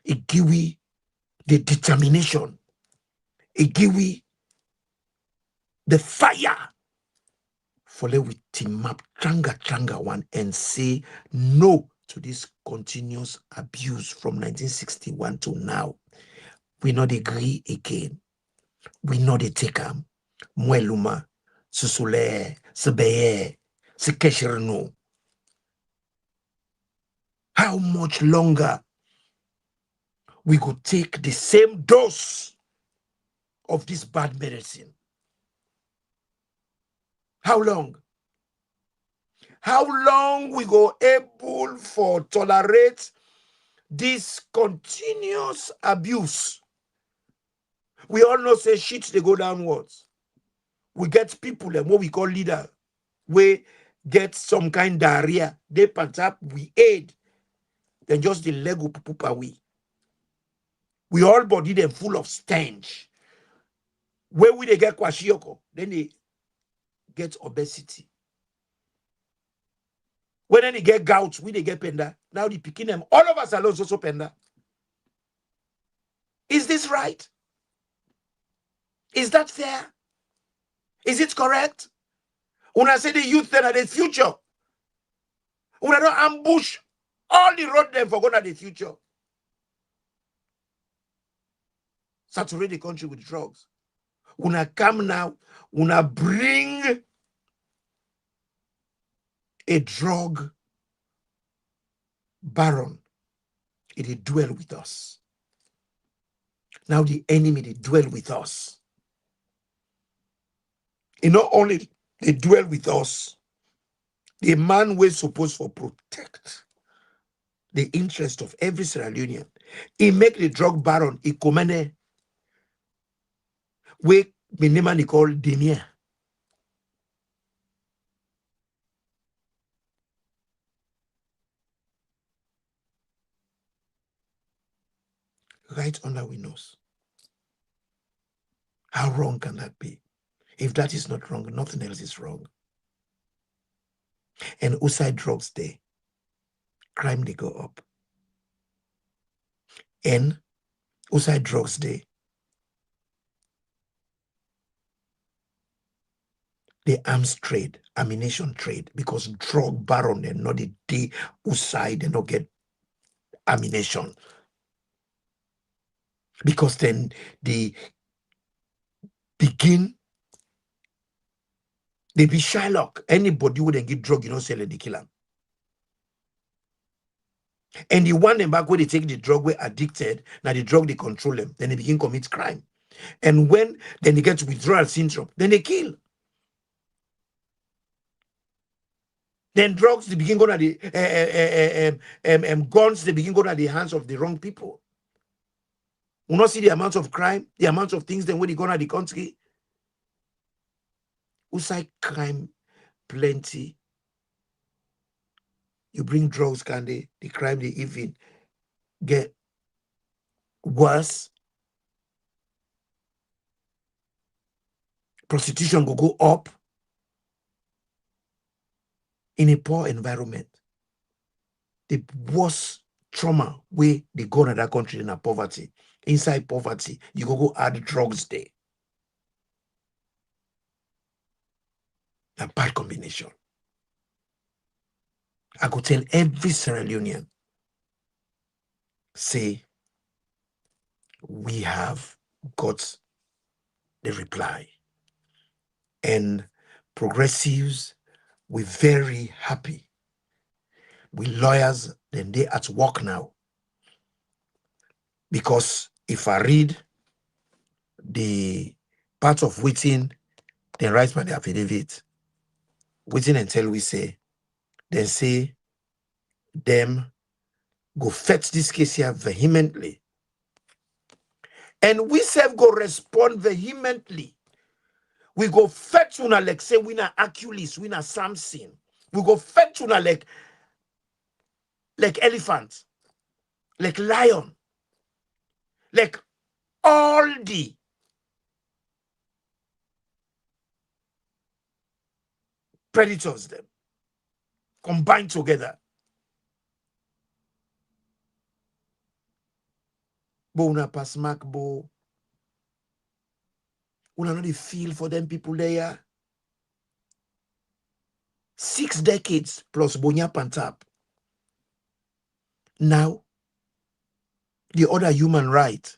[SPEAKER 1] He give we the determination. He give we the fire for let we team up tranga one and say no to this continuous abuse from 1961 to now. We not agree again. We not take them. Mweluma, Susule, Sebeye, Sekeshirno. How much longer we could take the same dose of this bad medicine? How long? How long we go able for tolerate this continuous abuse? We all know say shit they go downwards. We get people and what we call leader, we get some kind diarrhea, they pant up, we aid, then just the leg will poop away. We all body them full of stench. Where we they get kwashioko, then they get obesity. When then they get gout, we they get penda. Now they picking them. All of us are also penda. Is this right? Is that fair? Is it correct? When I say the youth then are the future, when I don't ambush all the road them for going to the future. Saturate the country with drugs. When I come now, when I bring a drug baron, it dwell with us. Now the enemy, they dwell with us. And not only they dwell with us, the man was supposed to protect the interest of every Sierra Leonean. He make the drug baron, he command we minimally call Demia. Right under our nose. How wrong can that be? If that is not wrong, nothing else is wrong. And outside drugs day, crime they go up. And outside drugs day, the arms trade, ammunition trade, because drug baron and not the day outside they not get ammunition. Because then they begin They be Shylock. Anybody who then get drug, you know, sell it, they kill them. And the one them back where they take the drug, where addicted, now the drug they control them, then they begin commit crime. And when then they get to withdrawal syndrome, then they kill. Then drugs they begin going to the guns they begin going to the hands of the wrong people. We not see the amount of crime, the amount of things then when they go to the country. We say crime plenty. You bring drugs, can they? The crime they even get worse. Prostitution will go up in a poor environment. The worst trauma where they go to that country in a poverty. Inside poverty, you go add drugs there. A bad combination. I could tell every Sierra Leonean, say, we have got the reply. And progressives, we're very happy. We lawyers, then they at work now. Because if I read the part of waiting, then write by the affidavit, waiting until we say, then say, them go fetch this case here vehemently. And we self go respond vehemently. We go fetch una like say we na Achilles, we na Samson. We go fetch una like elephant, like lion, like all the predators them combined together. But una pass mark bo. Una know the feel for them people there. 6 decades plus Bonya Pantap. Now, the other human right.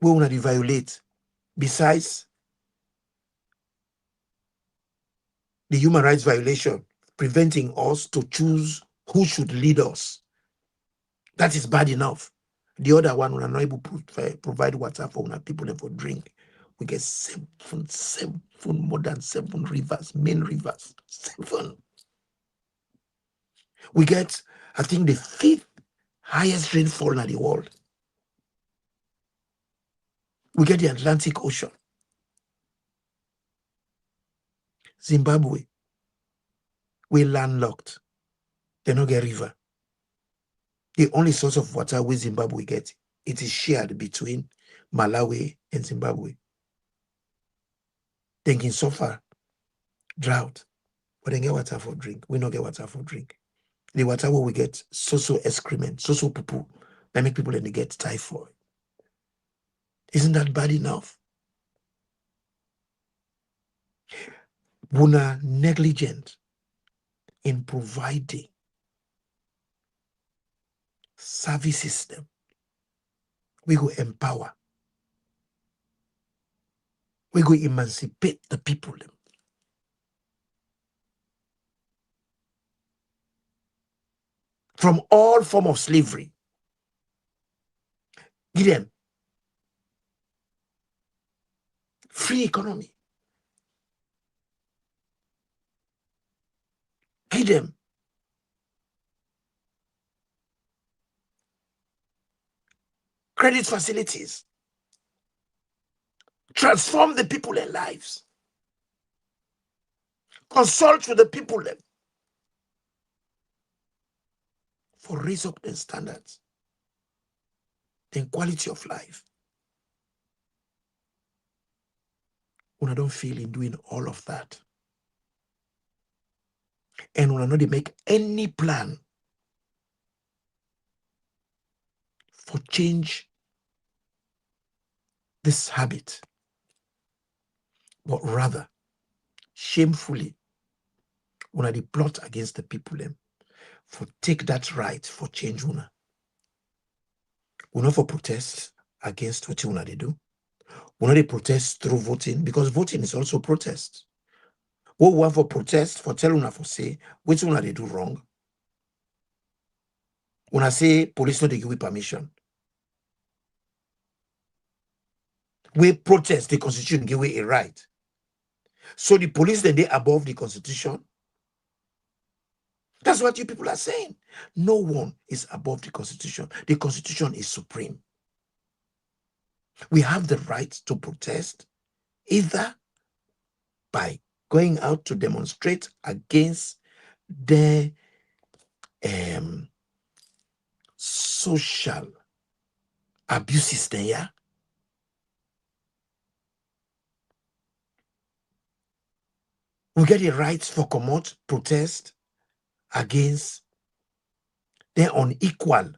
[SPEAKER 1] We want to violate. Besides the human rights violation, preventing us to choose who should lead us. That is bad enough. The other one, we are not able to provide water for people for drink. We get more than 7 rivers, main rivers. 7. We get, I think, the 5th highest rainfall in the world. We get the Atlantic Ocean. Zimbabwe, we landlocked. They don't get river. The only source of water we Zimbabwe get, it is shared between Malawi and Zimbabwe. They can suffer drought, but they get water for drink. We don't get water for drink. The water where we get so excrement, so poo-poo, that make people then get typhoid. Isn't that bad enough? We're negligent in providing service system. We go empower. We go emancipate the people. From all form of slavery. Give them free economy. Give them credit facilities. Transform the people and lives. Consult with the people for raise up their standards and quality of life. When I don't feel in doing all of that, and when I not make any plan for change this habit, but rather shamefully, when I plot against the people for take that right for change una. We not for protest against what una they do. We know they protest through voting, because voting is also protest. What we want for protest, for tell una for say, which one they do wrong? When I say police not they give we permission. We protest the constitution, give we a right. So the police then they above the constitution. That's what you people are saying. No one is above the constitution. The constitution is supreme. We have the right to protest either by going out to demonstrate against the social abuses there. We get the right for commot protest against the unequal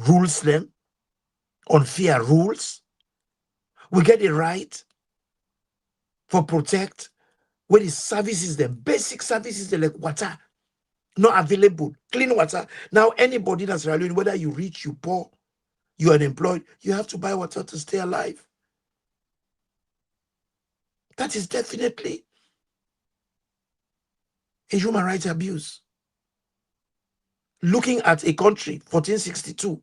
[SPEAKER 1] rules, them unfair rules. We get the right for protect where the services, the basic services, like water, not available, clean water. Now anybody that's really, whether you rich, you poor, you unemployed, you have to buy water to stay alive. That is definitely a human rights abuse. Looking at a country, 1462,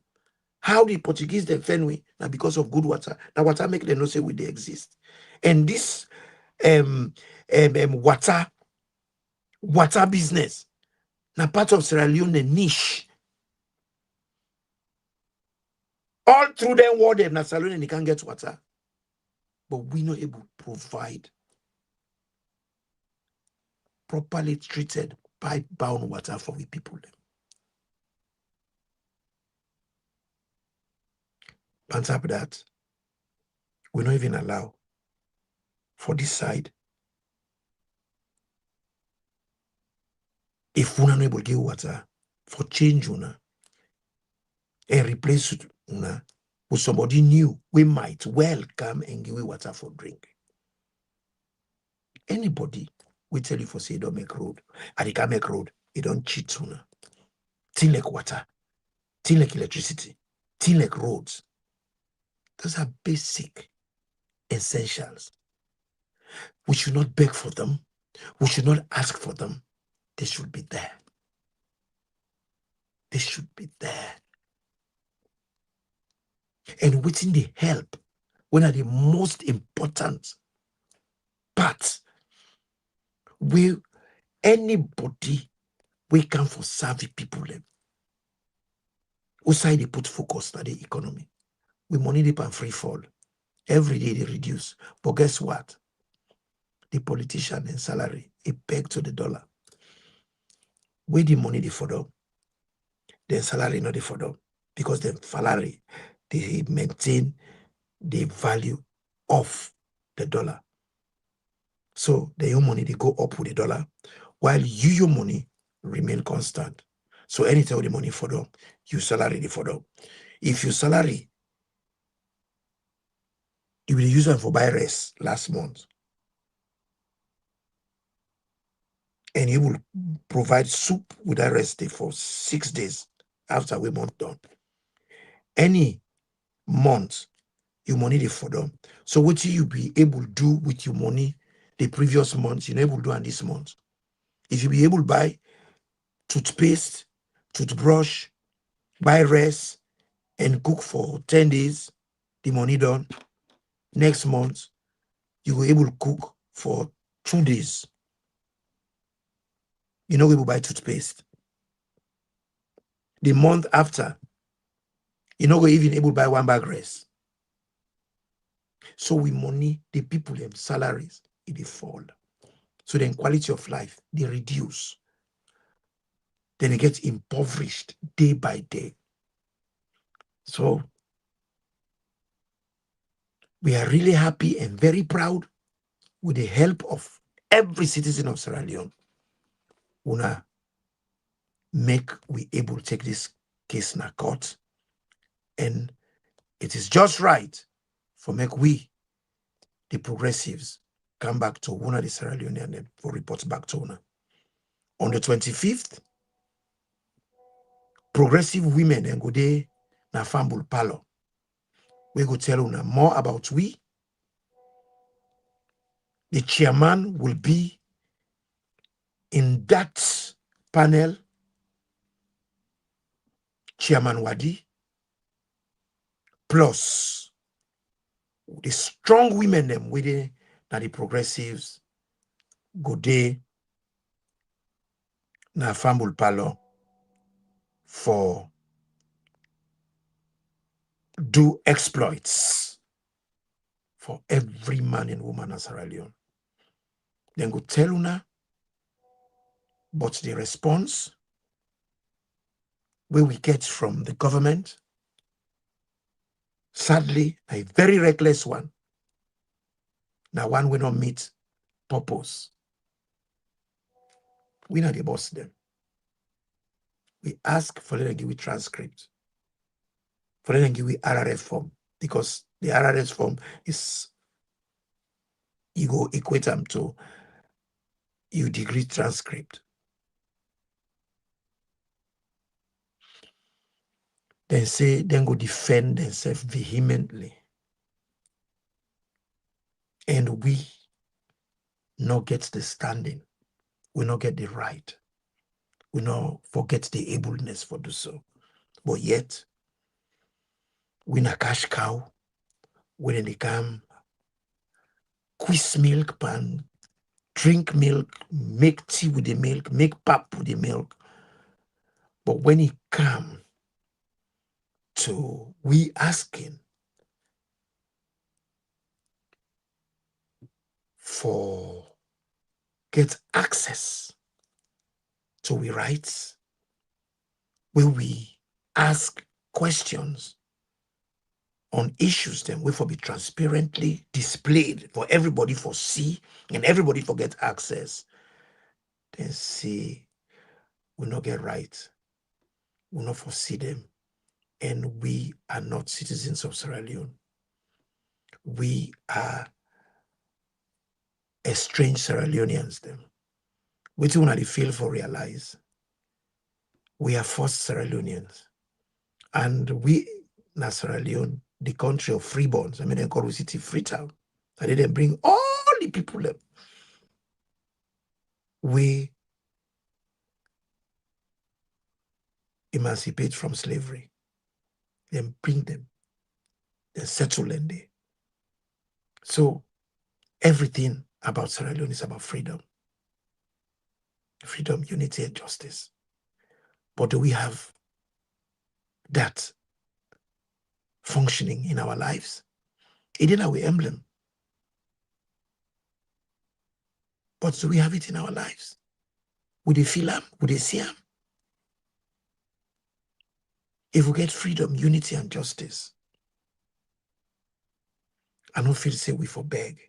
[SPEAKER 1] how the Portuguese then fenway, now because of good water. Now water make them know say we they exist. And this water business, now part of Sierra Leone niche. All through them world them na Sierra Leone they can't get water. But we not able to provide properly treated pipe-bound water for the people. On top of that, we not even allow for this side. If we not able to give water, for change una and replace una with somebody new, we might well come and give you water for drink. Anybody we tell you for say don't make road, and they can make road, they don't cheat una. Thing like water, thing like electricity, thing like roads. Those are basic essentials. We should not beg for them. We should not ask for them. They should be there. They should be there. And waiting the help, one of the most important parts, will anybody we can for serve people them. Outside they put focus on the economy. We money dip and free fall. Every day they reduce. But guess what? The politician and salary, it peg to the dollar. Where the money they for them, then salary not they for them. Because the salary, they maintain the value of the dollar. So the your money they go up with the dollar, while your money remain constant. So anytime the money for them, you salary the for them. If your salary, you will use them for buy rest last month, and you will provide soup with that rest for 6 days after we month done. Any month, your money they for them. So what you be able to do with your money the previous month, you're able to do on this month. If you be able to buy toothpaste, toothbrush, buy rice, and cook for 10 days, the money done. Next month, you will able to cook for 2 days. You know we will buy toothpaste. The month after, you know we even able to buy 1 bag rice. So we money, the people them salaries, it fall. So then quality of life, they reduce. Then it gets impoverished day by day. So we are really happy and very proud with the help of every citizen of Sierra Leone. Una make we able to take this case in a court. And it is just right for make we, the progressives, come back to Una the Sierra Leone and then for report back to Una. On the 25th, progressive women and go there na Fambul Palo. We go tell you more about we. The chairman will be in that panel, Chairman Wadi, plus the strong women them within the progressives go there na Fambul Palo for do exploits for every man and woman in Sierra Leone. Then go tell una, but the response where we get from the government, sadly, a very reckless one. Now one will not meet purpose. We not the boss them. We ask for them to give we transcript. For them to give we RRF form. Because the RRF form is, you go equate them to your degree transcript. Then say, then go defend themselves vehemently. And we not get the standing. We not get the right. We not forget the ableness for do so. But yet, we na cash cow when they come quiz milk pan, drink milk, make tea with the milk, make pap with the milk. But when it come to we asking for get access to we rights, when we ask questions on issues, then we for be transparently displayed for everybody for see and everybody for get access. Then see we not get right. We not foresee them. And we are not citizens of Sierra Leone. We are estranged Sierra Leoneans them. Which one are the feel for realize? We are first Sierra Leoneans. And we, na Sierra Leone, the country of freeborns. I mean, they call the city Freetown. And they then bring all the people them. We emancipate from slavery. Then bring them. Then settle them there. So everything about Sierra Leone is about freedom. Freedom, unity, and justice. But do we have that functioning in our lives? It is our emblem. But do we have it in our lives? Would they feel them? Would they see them? If we get freedom, unity, and justice, I don't feel say we for beg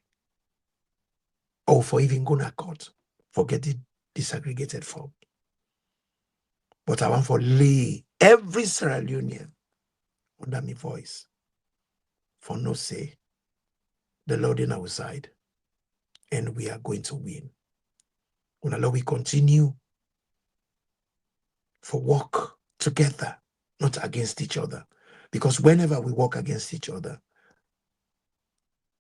[SPEAKER 1] or for even go to court, forget the disaggregated form. But I want for lay every Sierra Leonean under my voice for no say the Lord in our side and we are going to win. When Allah we continue for work together, not against each other. Because whenever we work against each other,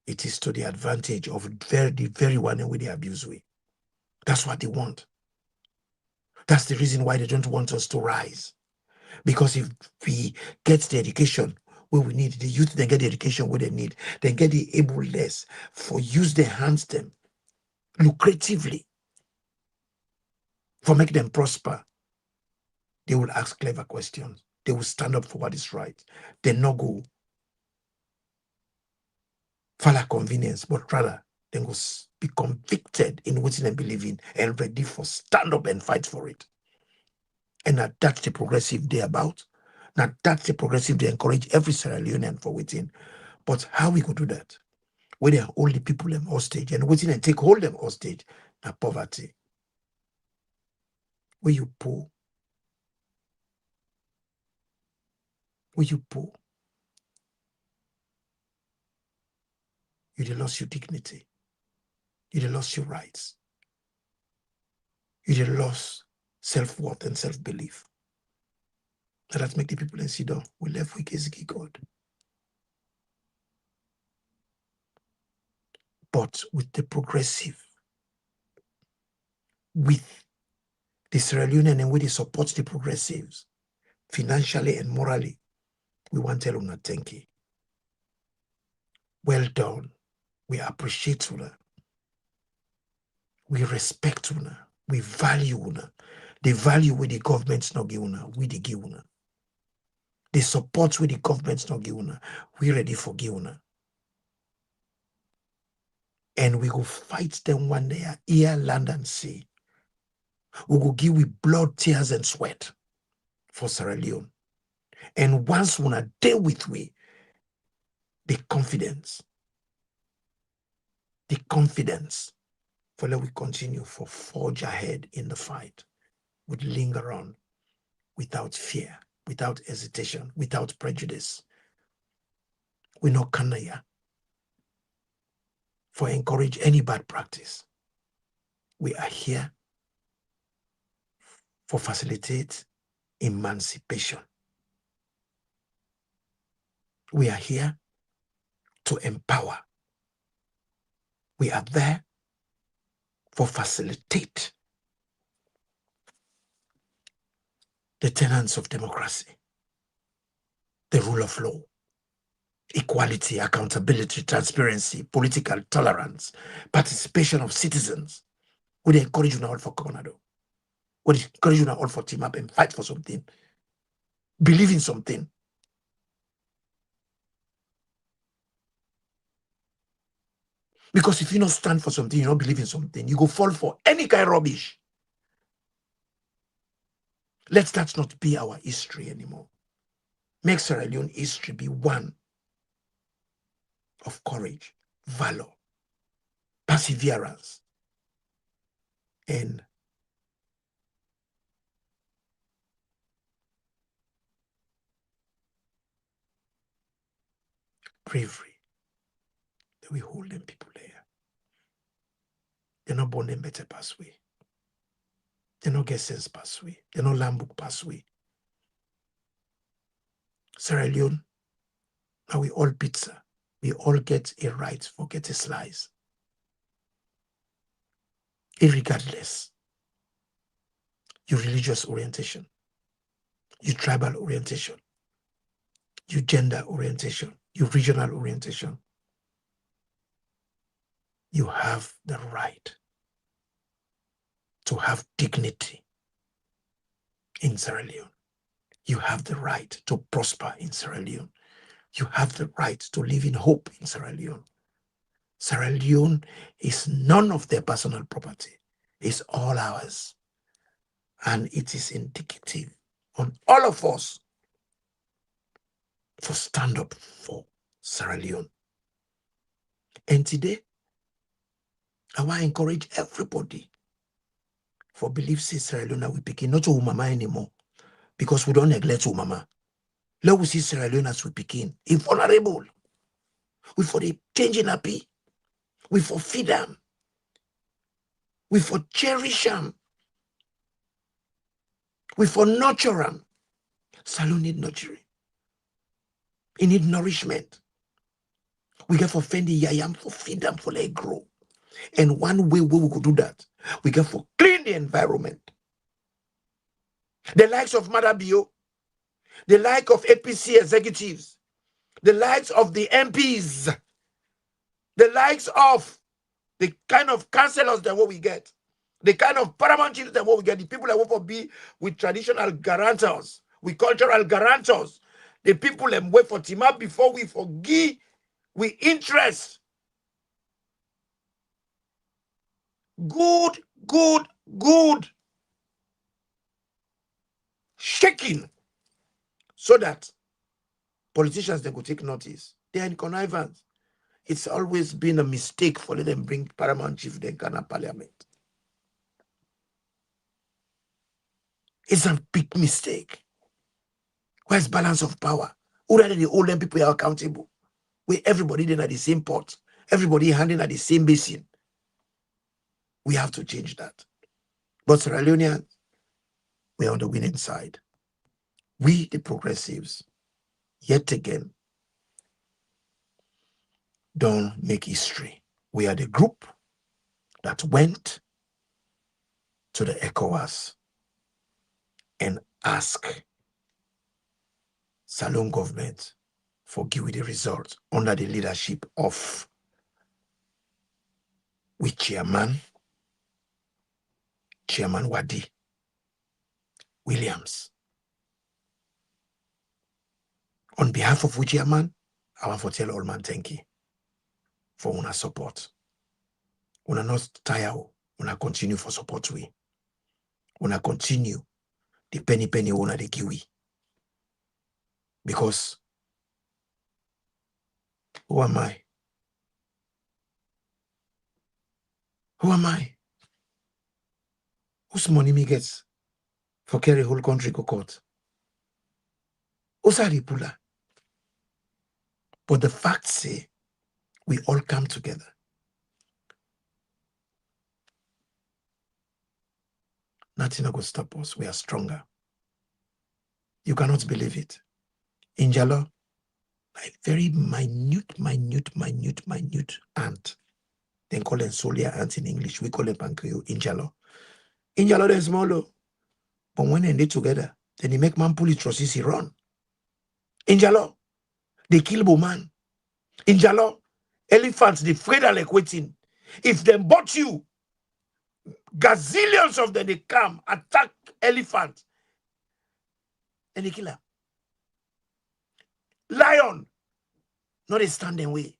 [SPEAKER 1] it is to the advantage of the very one in which they abuse we. That's what they want. That's the reason why they don't want us to rise. Because if we get the education where we need, the youth then get the education where they need, then get the ableness for use their hands them lucratively for make them prosper, they will ask clever questions. They will stand up for what is right. They not go follow convenience, but rather they will be convicted in what they believe in and ready for stand up and fight for it. And that's the progressive they about. Now that's the progressive they encourage every Sierra Leonean for within. But how we could do that? Where they hold the people them hostage and within and take hold them hostage. Now poverty. Where you poor. Where you poor. You lost your dignity. You lost your rights. You lost self-worth and self-belief. That make the people in Sidon. We left with Kiziki God. But with the progressive, with the Sierra Leonean and with the support the progressives, financially and morally, we want to tell una thank you. Well done. We appreciate una. We respect una. We value una. The value with the government's not give una, we the give una. The support with the government's not give una, we ready for give una. And we will fight them when they are here, land and sea. We will give with blood, tears, and sweat for Sierra Leone. And once we are there with we, the confidence for let we continue for forge ahead in the fight, would linger on without fear, without hesitation, without prejudice. We no kanaya for encourage any bad practice. We are here for facilitate emancipation. We are here to empower. We are there for facilitate the tenets of democracy, the rule of law, equality, accountability, transparency, political tolerance, participation of citizens. We encourage you all for Coronado. We encourage you all for team up and fight for something. Believe in something. Because if you don't stand for something, you don't believe in something, you go fall for any kind of rubbish. Let that not be our history anymore. Make Sierra Leone history be one of courage, valor, perseverance, and bravery that we hold them people there. They're not born them better pathway. They not get sense pathway. They not land book pathway. Sierra Leone, now we all pizza. We all get a right for get a slice. Irregardless, your religious orientation, your tribal orientation, your gender orientation, your regional orientation, you have the right to have dignity in Sierra Leone. You have the right to prosper in Sierra Leone. You have the right to live in hope in Sierra Leone. Sierra Leone is none of their personal property. It's all ours. And it is indicative on all of us to stand up for Sierra Leone. And today, I want to encourage everybody for belief say Sierra Leone we begin not to mama anymore because we don't neglect mama. Let we see Sierra Leone as we begin. If vulnerable, we for the changing happy, we for feed them, we for cherish them, we for nurture them. Salon need nurturing. It need nourishment. We get for feed the yayam for feed them for let grow. And one way we could do that, we get for clean the environment. The likes of Mother Bio, the like of APC executives, the likes of the MPs, the likes of the kind of councillors that what we get, the kind of paramount chiefs that what we get, the people that want to be with traditional guarantors, with cultural guarantors, the people that wait for team up before we forgive, we interest. Good shaking so that politicians they could take notice. They are in connivance. It's always been a mistake for them bring paramount chief in Ghana parliament. It's a big mistake. Where's balance of power? Who rather the old people are accountable? Where everybody then at the same pot, everybody handing at the same basin. We have to change that. But Sierra Leoneans, we're on the winning side. We, the progressives, yet again, don't make history. We are the group that went to the ECOWAS and asked Salon government for give the result under the leadership of Chairman Wadi Williams. On behalf of Chairman, I want to tell all man thank you for una support. Una not tire, una continue for support we. Una continue the penny una the kiwi. Because who am I? Who am I? Whose money me gets for carry whole country go court? Osari pula. But the fact say we all come together. Nothing will stop us. We are stronger. You cannot believe it. In Jalo, like very minute ant. They call them solia ant in English. We call them pancreas in Jalo. In Jalo, they're small. But when they together, then they make man pull his trusses, he run. In Jalo, they kill man. In Jalo, elephants, they afraid are like waiting. If they bought you, gazillions of them, they come, attack elephant, and they kill her. Lion, not a standing way.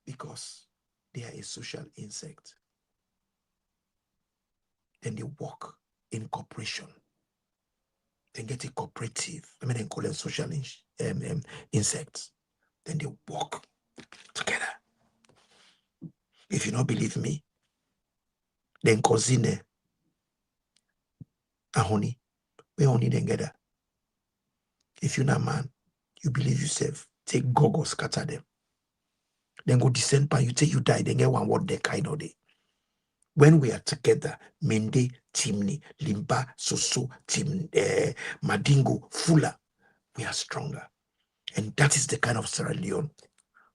[SPEAKER 1] Because they are a social insect. Then they work in cooperation. Then get a cooperative. I mean, they call them social insects. Then they work together. If you don't believe me, then cousin and honey, we only then get that. If you're not man, you believe yourself, take goggles, scatter them. Then go descend by you till you die, then get one word they kind of day. When we are together, Mende, Timni, Limba, Soso, Madingo, Fula, we are stronger. And that is the kind of Sierra Leone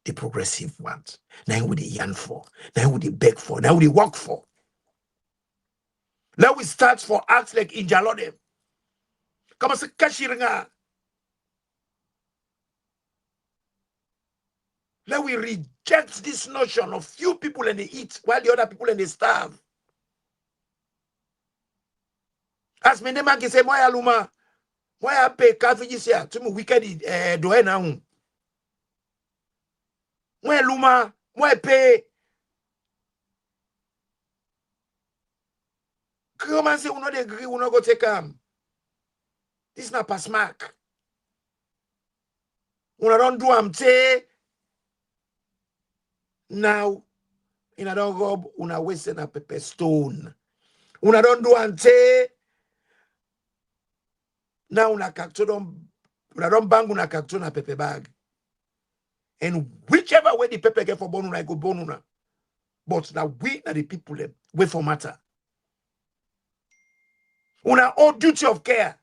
[SPEAKER 1] the progressive ones. Now we yearn for, now we beg for, now we work for. Now we start for acts like Injalode. Come on, Kashiringa. Now we reject this notion of few people and they eat while the other people and they starve. As me nema ki say moya luma, moya pay kafijisia to me wicked doe na hu. Moya luma, moya pay. Come and say uno de agree, uno go take This is not pass mark. Uno don't do am now. Una don't go una waste na pepper stone. Una don't do am now una kakto don't bang una kakto na pepper bag. And whichever way the pepper get for bonuna, go bonuna. But now we are the people wait for matter. Una own duty of care.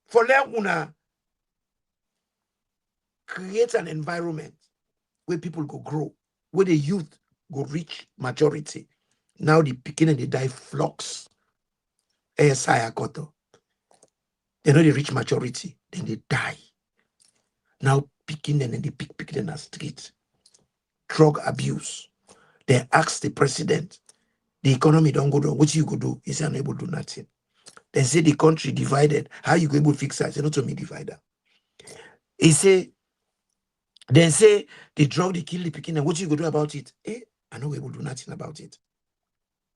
[SPEAKER 1] For them, una create an environment where people go grow, where the youth go reach majority. Now the beginning they die flocks. ASI Akoto. They know they reach majority, then they die. Now picking them and they pick them as street. Drug abuse. They ask the president, the economy don't go down. What you go do? He's unable to do nothing. They say the country divided. How you go able to fix that? It's not to me divider. He say, then say the drug they kill the picking and what you go do about it? I know we will do nothing about it.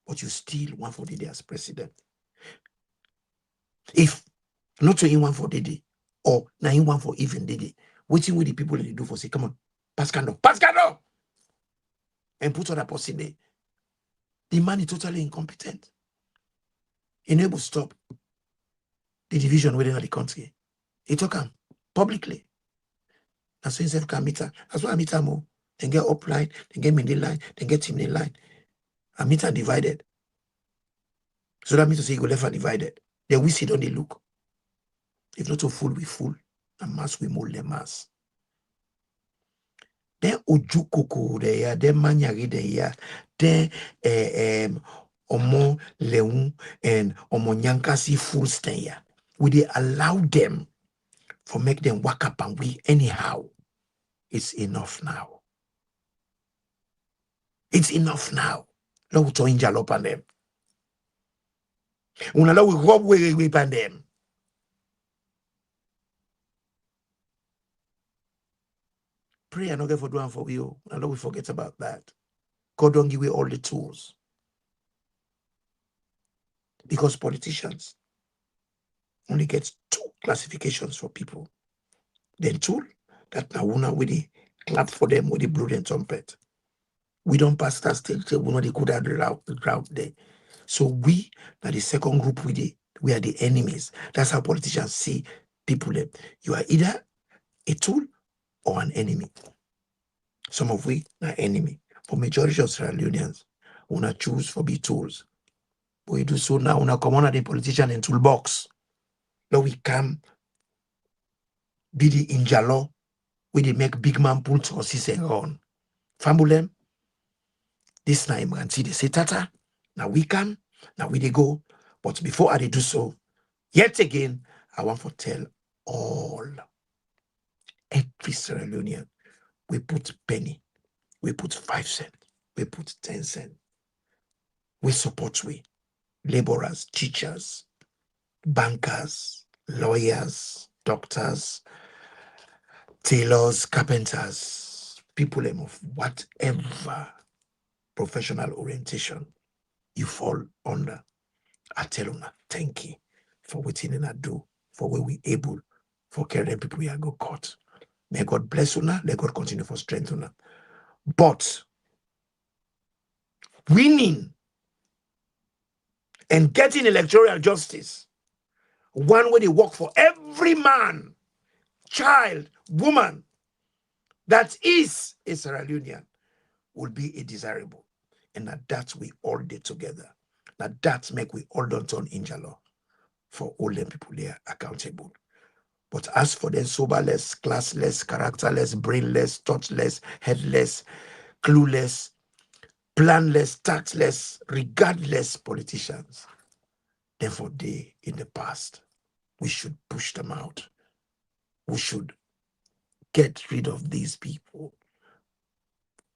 [SPEAKER 1] But you still want for the day as president. If not to in one for the day, or now in one for even the day, waiting with the people they do for say, come on, pass candle, and put other person there. The man is totally incompetent. Enable stop the division within the country. He talk him publicly. That's why himself can meet her. That's why I meet her more. Then get up line, then get middle line, then get team in line. I meet her divided. So that means to say you go left and divided. Then we sit on the look. If not to fool, we fool. And mass we mold the mass. then ojukoko de ya, then manyagi de ya, then omo leun and omo nyankasi fools de ya. We they allow them for make them wake up and we anyhow. It's enough now. It's enough now. Lord, to injure up on them. Una we hope we on them. Pray and not get for doing for you. And Lord, we forget about that. God don't give you all the tools. Because politicians only get two classifications for people. Then tool that now una with the clap for them with the blood and trumpet. We don't pass that stage, we know they could have the route there. So we are the second group we are the enemies. That's how politicians see people. You are either a tool or an enemy. Some of we are enemy. For majority of Sierra Leoneans, we not choose for be tools. But we do so now, we come on the politician in toolbox. Now we come be the injalo, we they make big man pull to us on. Fambulem, this time and see they say tata. Now we come, now we they go. But before I do so, yet again, I want to tell all, every Sierra Leonean, we put penny, we put 5 cents, we put 10 cents. We support laborers, teachers, bankers, lawyers, doctors, tailors, carpenters, people of whatever professional orientation you fall under. I tell you, thank you for what you do, for what we able, for carrying people we are go caught. May God bless you now. Let God continue for strength now. But winning and getting electoral justice, one way they work for every man, child, woman that is a Sierra Leonean will be a desirable. And that we all did together. That make we all don't turn in law for all them people there accountable. But as for them soberless, classless, characterless, brainless, thoughtless, headless, clueless, planless, tactless, regardless politicians, therefore they in the past, we should push them out. We should get rid of these people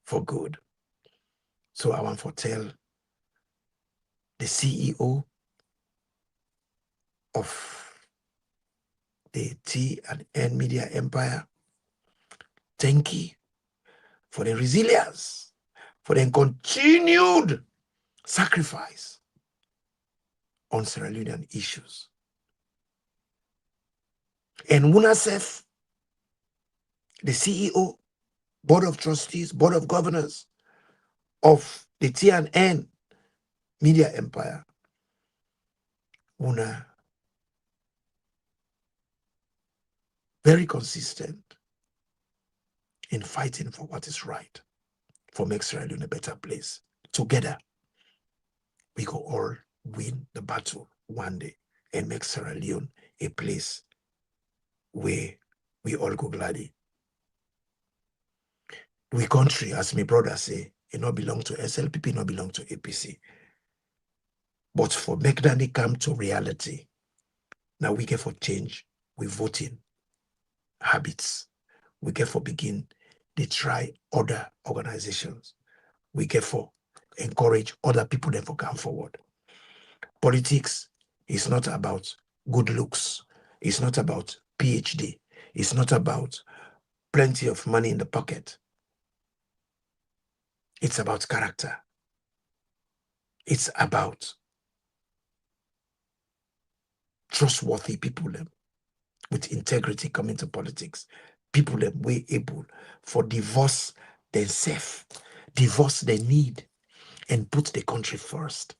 [SPEAKER 1] for good. So I want to tell the CEO of the T and N media empire, thank you for the resilience, for the continued sacrifice on Sierra Leonean issues. And UNICEF, the CEO, Board of Trustees, Board of Governors of the T and N media empire, una very consistent in fighting for what is right, for make Sierra Leone a better place. Together, we go all win the battle one day and make Sierra Leone a place where we all go gladly. We country, as my brother say, it not belong to SLPP, it not belong to APC. But for make that come to reality, now we get for change with voting habits. We get for begin, they try other organizations. We get for encourage other people then for come forward. Politics is not about good looks. It's not about PhD. It's not about plenty of money in the pocket. It's about character. It's about trustworthy people with integrity coming to politics. People that way able for divorce themselves, divorce their need, and put the country first.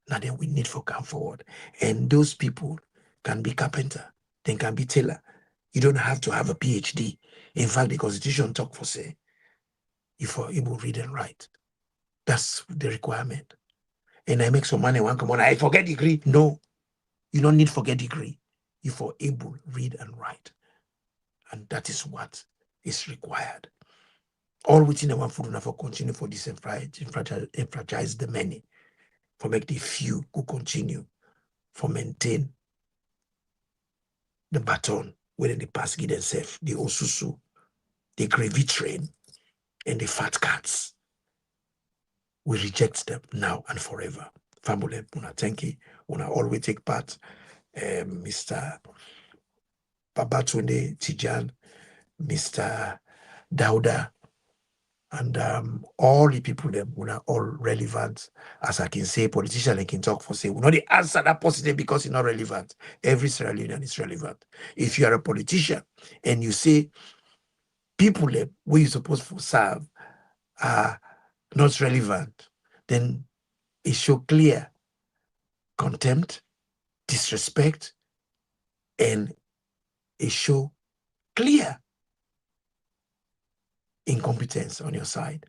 [SPEAKER 1] Now then we need for come forward. And those people can be carpenter, they can be tailor. You don't have to have a PhD. In fact, the Constitution talk for say, if you're able to read and write. That's the requirement. And I make some money, one come on, I forget degree. No, you don't need forget degree. You for able read and write. And that is what is required. All within the one food enough for continue for this enfranchise the many, for make the few who continue, for maintain the baton where they pass give themselves, the osusu, the gravy train, and the fat cats. We reject them now and forever. Family, una thank you. Una always take part. Mr. Babatunde Tijan, Mr. Dauda, and all the people them who are all relevant. As I can say, politicians can talk for say, we not the answer that positive because it's not relevant. Every Sierra Leonean is relevant. If you are a politician and you say people them where you're supposed to serve are not relevant, then it show clear contempt, disrespect, and it show clear incompetence on your side,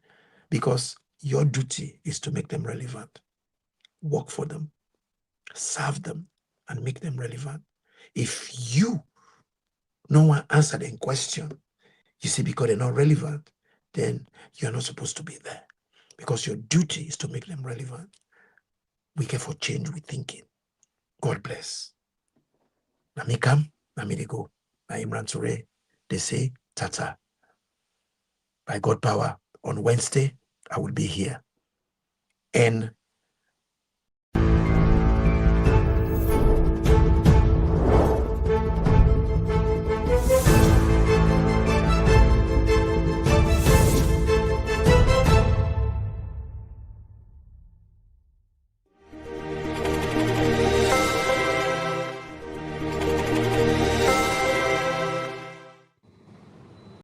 [SPEAKER 1] because your duty is to make them relevant, work for them, serve them, and make them relevant. If you no one answer them question, you see, because they're not relevant, then you're not supposed to be there, because your duty is to make them relevant. We care for change with thinking. God bless. Na me come, na me they go. Na Imran Toure, they say Tata. By God power, on Wednesday, I will be here. And